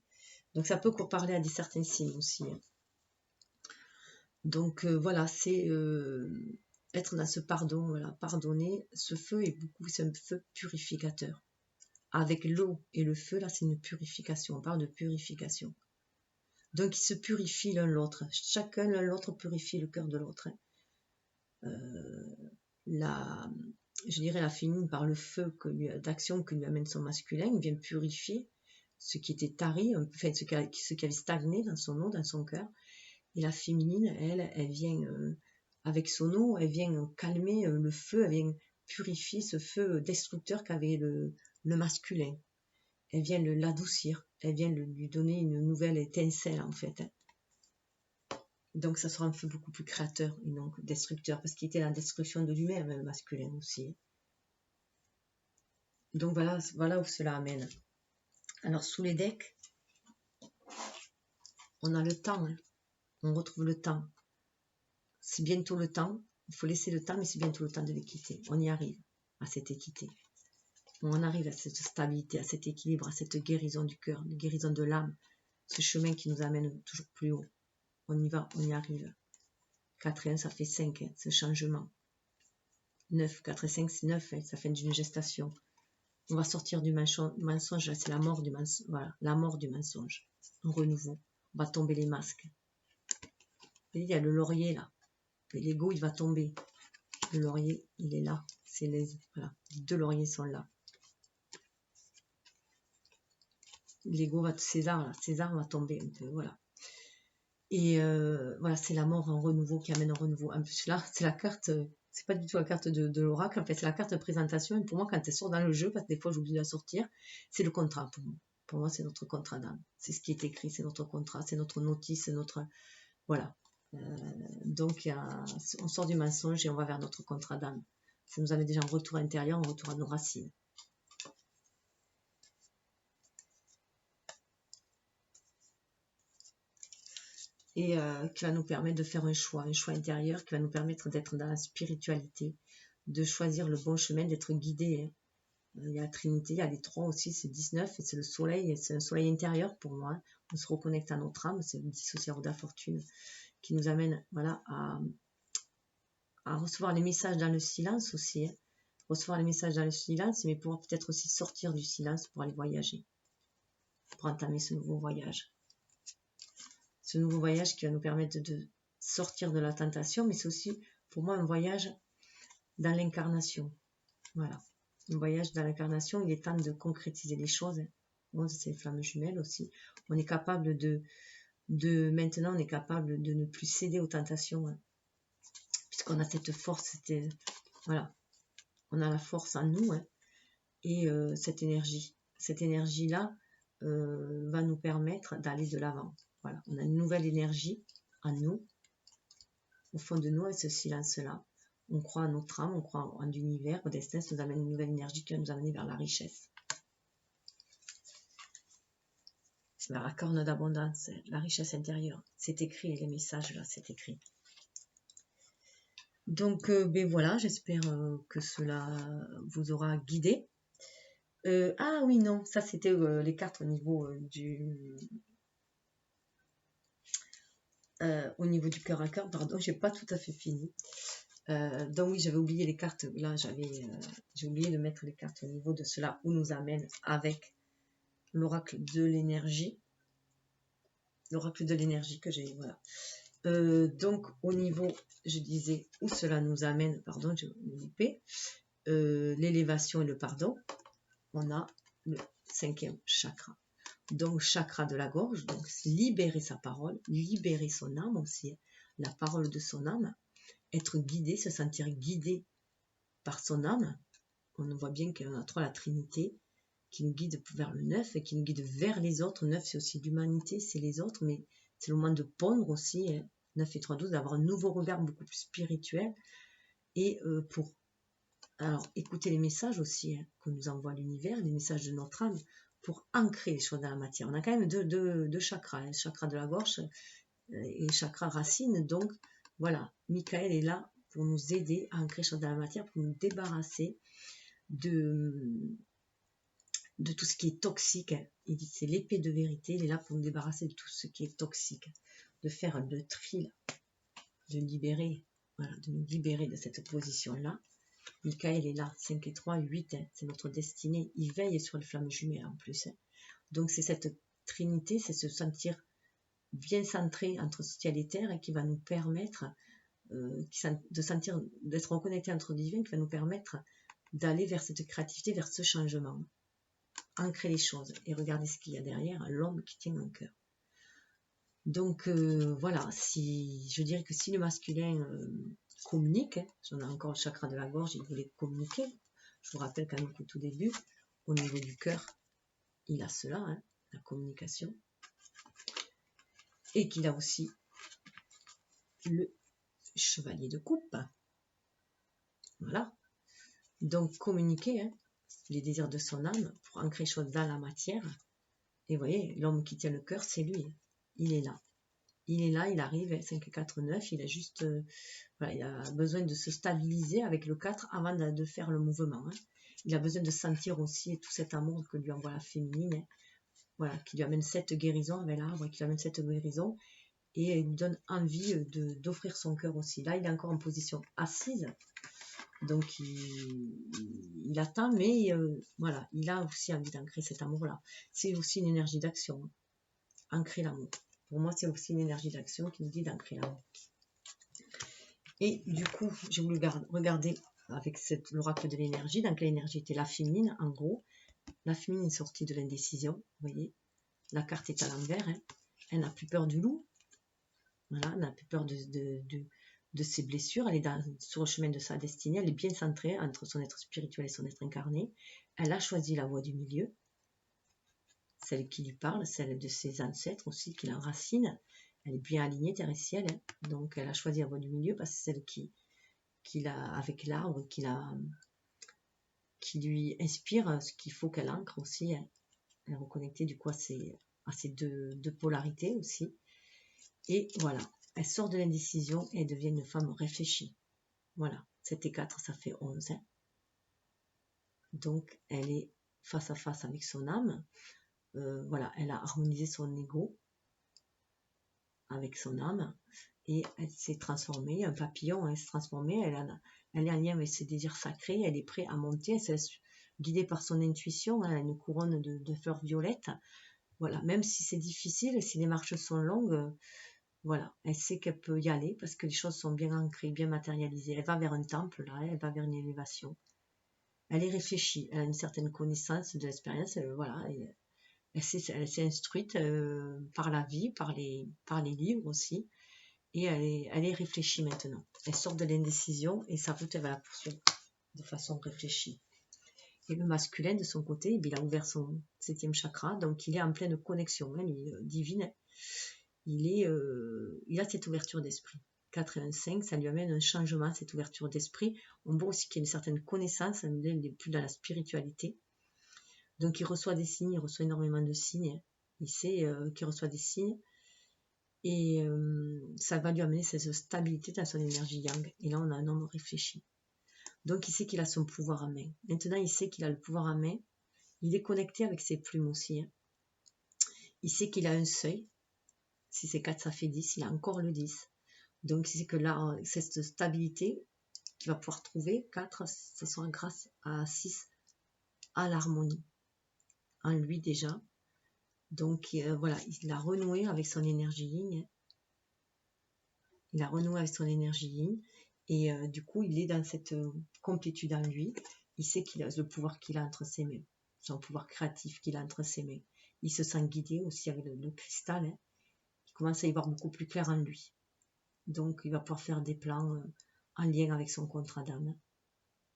Donc, ça peut parler à certains signes aussi. Hein. Donc, voilà, c'est être dans ce pardon, voilà, pardonner. Ce feu est c'est un feu purificateur. Avec l'eau et le feu, là, c'est une purification. On parle de purification. Donc, ils se purifient l'un l'autre. Chacun, l'un l'autre, purifie le cœur de l'autre. Hein. Je dirais la féminine par le feu d'action que lui amène son masculin, il vient purifier ce qui était tari, enfin, ce qui avait stagné dans son eau, dans son cœur. Et la féminine, elle vient avec son eau, elle vient calmer le feu, elle vient purifier ce feu destructeur qu'avait le masculin. Elle vient l'adoucir, elle vient lui donner une nouvelle étincelle en fait. Hein. Donc ça sera un feu beaucoup plus créateur et non destructeur, parce qu'il était la destruction de lui-même, le masculin aussi. Donc voilà où cela amène. Alors sous les decks, on a le temps, hein. On retrouve le temps. C'est bientôt le temps, il faut laisser le temps, mais c'est bientôt le temps de l'équité. On y arrive à cette équité. On arrive à cette stabilité, à cet équilibre, à cette guérison du cœur, la guérison de l'âme, ce chemin qui nous amène toujours plus haut. On y va, on y arrive. 4 et 1, ça fait 5, hein, ce changement. 9, 4 et 5, c'est 9, hein, ça fait d'une gestation. On va sortir du mensonge, c'est la mort du mensonge. Voilà, la mort du mensonge. Un renouveau. On va tomber les masques. Et il y a le laurier là. L'ego, il va tomber. Le laurier, il est là. Voilà, les 2 lauriers sont là. L'ego va, César va tomber un peu, voilà. Et voilà, c'est la mort en renouveau qui amène un renouveau. En plus là, c'est la carte, c'est pas du tout la carte de l'oracle, en fait, c'est la carte de présentation. Et pour moi, quand elle sort dans le jeu, parce que des fois j'oublie de la sortir, c'est le contrat pour moi. Pour moi, c'est notre contrat d'âme. C'est ce qui est écrit, c'est notre contrat, c'est notre notice, c'est notre... Voilà. Donc, on sort du mensonge et on va vers notre contrat d'âme. Ça nous amène déjà en retour intérieur, en retour à nos racines. Et qui va nous permettre de faire un choix intérieur qui va nous permettre d'être dans la spiritualité, de choisir le bon chemin, d'être guidé. Hein. Il y a la Trinité, il y a les 3 aussi, c'est 19, et c'est le soleil, c'est un soleil intérieur pour moi. Hein. On se reconnecte à notre âme, c'est le dissociateur de la fortune qui nous amène voilà, à recevoir les messages dans le silence aussi. Hein. Recevoir les messages dans le silence, mais pouvoir peut-être aussi sortir du silence pour aller voyager, pour entamer ce nouveau voyage. Ce nouveau voyage qui va nous permettre de sortir de la tentation, mais c'est aussi pour moi un voyage dans l'incarnation. Voilà, un voyage dans l'incarnation, il est temps de concrétiser les choses. Bon, c'est les flammes jumelles aussi. On est capable maintenant, on est capable de ne plus céder aux tentations, hein, puisqu'on a cette force, voilà, on a la force en nous, hein, et cette énergie-là va nous permettre d'aller de l'avant. Voilà, on a une nouvelle énergie en nous, au fond de nous, et ce silence-là. On croit en notre âme, on croit en l'univers, au destin, ça nous amène une nouvelle énergie qui va nous amener vers la richesse. Vers la corne d'abondance, la richesse intérieure. C'est écrit, les messages là, c'est écrit. Donc, ben voilà, j'espère que cela vous aura guidé. Ah oui, non, ça c'était les cartes au niveau au niveau du cœur à cœur, pardon, j'ai pas tout à fait fini. Donc oui, j'avais oublié les cartes, là j'ai oublié de mettre les cartes au niveau de cela où nous amène avec l'oracle de l'énergie. L'oracle de l'énergie que j'ai, voilà. Donc au niveau, je disais où cela nous amène, pardon, j'ai loupé. l'élévation et le pardon, on a le 5e chakra. Donc, chakra de la gorge, donc libérer sa parole, libérer son âme aussi, la parole de son âme, être guidé, se sentir guidé par son âme. On voit bien qu'on a 3, la Trinité, qui nous guide vers le 9 et qui nous guide vers les autres. 9, c'est aussi l'humanité, c'est les autres, mais c'est le moment de pondre aussi, 9 et 3, 12, d'avoir un nouveau regard beaucoup plus spirituel et pour écouter les messages aussi que nous envoie l'univers, les messages de notre âme, pour ancrer les choses dans la matière. On a quand même deux chakras, le chakra de la gorge et le chakra racine. Donc voilà, Michael est là pour nous aider à ancrer les choses dans la matière, pour nous débarrasser de tout ce qui est toxique. Il dit c'est l'épée de vérité, il est là pour nous débarrasser de tout ce qui est toxique, de faire le tri, de libérer, voilà, de nous libérer de cette position-là. Michael est là, 5 et 3, 8, c'est notre destinée. Il veille sur les flammes jumelles en plus. Donc c'est cette trinité, c'est se sentir bien centré entre ciel et terre et qui va nous permettre de sentir, d'être reconnecté entre divin, qui va nous permettre d'aller vers cette créativité, vers ce changement. Ancrer les choses et regarder ce qu'il y a derrière, l'homme qui tient un cœur. Donc voilà, je dirais que si le masculin communique, on a encore le chakra de la gorge, il voulait communiquer. Je vous rappelle quand même qu'au tout début, au niveau du cœur, il a cela, la communication. Et qu'il a aussi le chevalier de coupe. Voilà. Donc communiquer les désirs de son âme pour ancrer les choses dans la matière. Et vous voyez, l'homme qui tient le cœur, c'est lui. Il est là. Il est là, il arrive, 5, 4, 9, il a juste voilà, il a besoin de se stabiliser avec le 4 avant de faire le mouvement. Il a besoin de sentir aussi tout cet amour que lui envoie la féminine, voilà, qui lui amène cette guérison avec l'arbre, qui lui amène cette guérison et lui donne envie d'offrir son cœur aussi. Là, il est encore en position assise, donc il attend, mais voilà, il a aussi envie d'ancrer cet amour-là. C'est aussi une énergie d'action, ancrer l'amour. Pour moi, c'est aussi une énergie d'action qui nous dit d'ancrer l'amour. Et du coup, j'ai voulu regarder avec l'oracle de l'énergie. Donc l'énergie était la féminine, en gros. La féminine est sortie de l'indécision, vous voyez. La carte est à l'envers. Elle n'a plus peur du loup. Voilà, elle n'a plus peur de ses blessures. Elle est sur le chemin de sa destinée. Elle est bien centrée entre son être spirituel et son être incarné. Elle a choisi la voie du milieu. Celle qui lui parle, celle de ses ancêtres aussi, qui l'enracine. Elle est bien alignée, terre et ciel. Donc elle a choisi la voie du milieu parce que c'est celle qui a, avec l'arbre, qui lui inspire ce qu'il faut qu'elle ancre aussi. Elle est reconnectée du coup à ces deux polarités aussi. Et voilà, elle sort de l'indécision et elle devient une femme réfléchie. Voilà, 7 et 4, ça fait 11. Donc elle est face à face avec son âme. Voilà, elle a harmonisé son ego avec son âme et elle s'est transformée, un papillon, elle s'est transformée, elle est en lien avec ses désirs sacrés, elle est prête à monter, elle se laisse guider par son intuition, elle a une couronne de fleurs violettes. Voilà, même si c'est difficile, si les marches sont longues, voilà, elle sait qu'elle peut y aller parce que les choses sont bien ancrées, bien matérialisées. Elle va vers un temple, là, elle va vers une élévation. Elle est réfléchie, elle a une certaine connaissance de l'expérience, voilà, elle s'est instruite par la vie, par les livres aussi, et elle est réfléchie maintenant. Elle sort de l'indécision et sa route, elle va la poursuivre de façon réfléchie. Et le masculin, de son côté, il a ouvert son 7e chakra, donc il est en pleine connexion, lui, divine. Il a cette ouverture d'esprit. 4 et 1, 5, ça lui amène un changement, cette ouverture d'esprit. On voit aussi qu'il y a une certaine connaissance, il n'est plus dans la spiritualité. Donc il reçoit des signes, il reçoit énormément de signes. Il sait qu'il reçoit des signes. Et ça va lui amener cette stabilité dans son énergie yang. Et là, on a un homme réfléchi. Donc il sait qu'il a son pouvoir en main. Maintenant, il sait qu'il a le pouvoir en main. Il est connecté avec ses plumes aussi. Il sait qu'il a un seuil. Si c'est 4, ça fait 10. Il a encore le 10. Donc il sait que là, cette stabilité qu'il va pouvoir trouver, 4, ce sera grâce à 6, à l'harmonie. En lui déjà. Donc voilà, il a renoué avec son énergie yin. Il a renoué avec son énergie yin. Et du coup, il est dans cette complétude en lui. Il sait qu'il a le pouvoir qu'il a entre ses mains, son pouvoir créatif qu'il a entre ses mains. Il se sent guidé aussi avec le cristal. Hein. Il commence à y voir beaucoup plus clair en lui. Donc, il va pouvoir faire des plans en lien avec son contrat d'âme.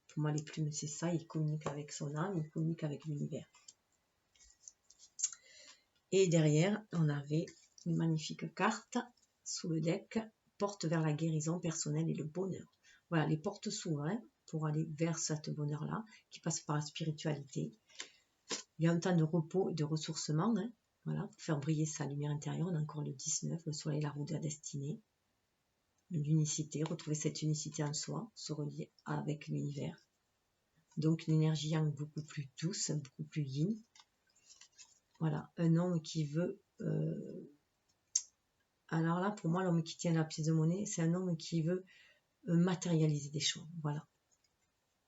Pour moi, les plumes, c'est ça. Il communique avec son âme, il communique avec l'univers. Et derrière, on avait une magnifique carte sous le deck, porte vers la guérison personnelle et le bonheur. Voilà, les portes s'ouvrent hein, pour aller vers ce bonheur-là, qui passe par la spiritualité. Il y a un temps de repos et de ressourcement, hein, voilà, pour faire briller sa lumière intérieure. On a encore le 19, le soleil, la roue de la destinée. L'unicité, retrouver cette unicité en soi, se relier avec l'univers. Donc une énergie yang beaucoup plus douce, beaucoup plus yin. Voilà, un homme qui veut... Alors là, pour moi, l'homme qui tient la pièce de monnaie, c'est un homme qui veut matérialiser des choses. Voilà.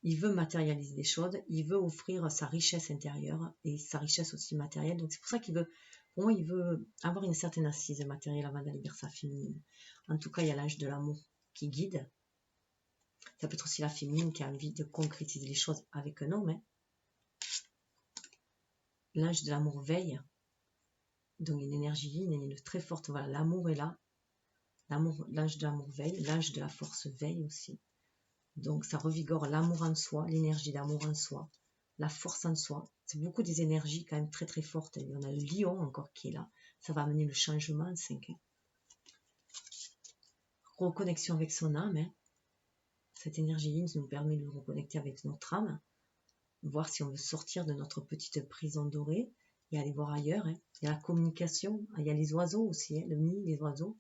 Il veut matérialiser des choses, il veut offrir sa richesse intérieure et sa richesse aussi matérielle. Donc c'est pour ça qu'il veut, pour moi, il veut avoir une certaine assise matérielle avant d'aller vers sa féminine. En tout cas, il y a l'âge de l'amour qui guide. Ça peut être aussi la féminine qui a envie de concrétiser les choses avec un homme. Hein. L'âge de l'amour veille. Donc une énergie yin, une très forte. Voilà, l'amour est là. L'âge de l'amour veille, l'âge de la force veille aussi. Donc ça revigore l'amour en soi, l'énergie d'amour en soi, la force en soi. C'est beaucoup des énergies quand même très très fortes. Il y en a le lion encore qui est là. Ça va amener le changement en 5 ans. Reconnexion avec son âme. Hein. Cette énergie yin nous permet de nous reconnecter avec notre âme. Voir si on veut sortir de notre petite prison dorée et aller voir ailleurs. Hein. Il y a la communication. Il y a les oiseaux aussi. Hein. Le nid, les oiseaux.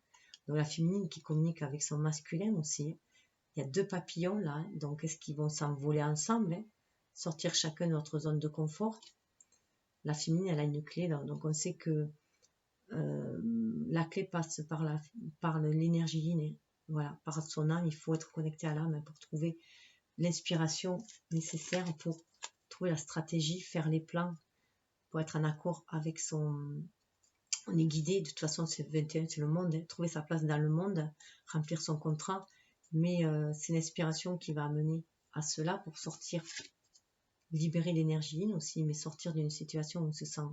Donc la féminine qui communique avec son masculin aussi. Hein. Il y a 2 papillons là, hein. Donc est-ce qu'ils vont s'envoler ensemble, hein, sortir chacun de notre zone de confort. La féminine, elle a une clé, là. Donc on sait que la clé passe par l'énergie yin, hein. Voilà, par son âme, il faut être connecté à l'âme pour trouver l'inspiration nécessaire pour trouver la stratégie, faire les plans, pour être en accord avec son... On est guidé, de toute façon c'est 21, c'est le monde, hein, trouver sa place dans le monde, remplir son contrat, mais c'est l'inspiration qui va amener à cela pour sortir, libérer l'énergie yin aussi, mais sortir d'une situation où on se sent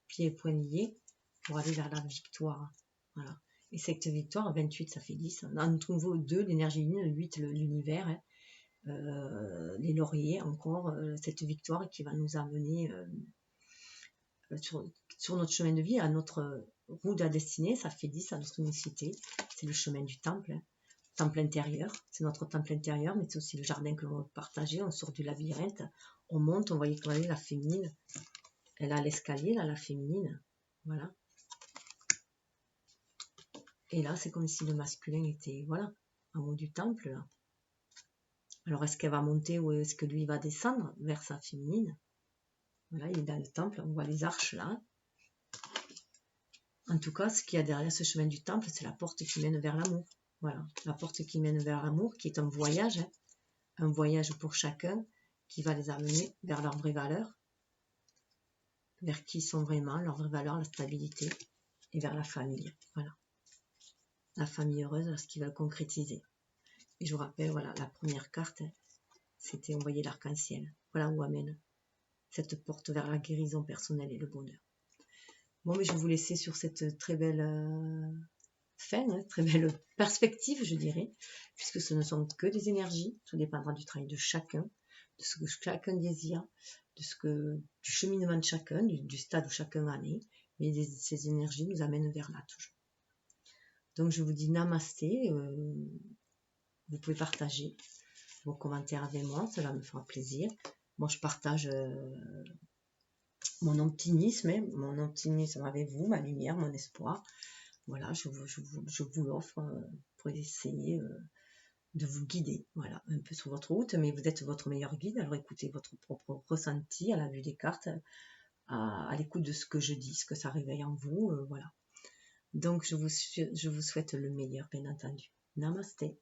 pieds et poings liés pour aller vers la victoire. Voilà. Et cette victoire, 28, ça fait 10. On a trouvé 2, l'énergie yin, 8, l'univers, hein, les lauriers, encore, cette victoire qui va nous amener sur notre chemin de vie, à notre roue de la destinée, ça fait 10 à notre unicité. C'est le chemin du temple. Hein. Temple intérieur, c'est notre temple intérieur, mais c'est aussi le jardin que l'on veut partager. On sort du labyrinthe, on monte, on voyait que la féminine, elle a l'escalier, là, la féminine, voilà. Et là, c'est comme si le masculin était, voilà, en haut du temple, là. Alors, est-ce qu'elle va monter ou est-ce que lui va descendre vers sa féminine? Voilà, il est dans le temple, on voit les arches, là. En tout cas, ce qu'il y a derrière ce chemin du temple, c'est la porte qui mène vers l'amour. Voilà, la porte qui mène vers l'amour, qui est un voyage, hein. Un voyage pour chacun, qui va les amener vers leurs vraies valeurs, vers qui ils sont vraiment, leurs vraies valeurs, la stabilité, et vers la famille. Voilà. La famille heureuse, ce qu'ils veulent concrétiser. Et je vous rappelle, voilà, la première carte, c'était envoyer l'arc-en-ciel. Voilà où amène cette porte vers la guérison personnelle et le bonheur. Bon, mais je vais vous laisser sur cette très belle fin, hein, très belle perspective, je dirais, puisque ce ne sont que des énergies, tout dépendra du travail de chacun, de ce que chacun désire, du cheminement de chacun, du stade où chacun en est, mais ces énergies nous amènent vers là toujours. Donc je vous dis namasté, vous pouvez partager vos commentaires avec moi, cela me fera plaisir. Moi je partage mon optimisme avec vous, ma lumière, mon espoir. Voilà, je vous l'offre pour essayer de vous guider, voilà, un peu sur votre route, mais vous êtes votre meilleur guide, alors écoutez votre propre ressenti à la vue des cartes, à l'écoute de ce que je dis, ce que ça réveille en vous, voilà. Donc je vous souhaite le meilleur, bien entendu. Namasté.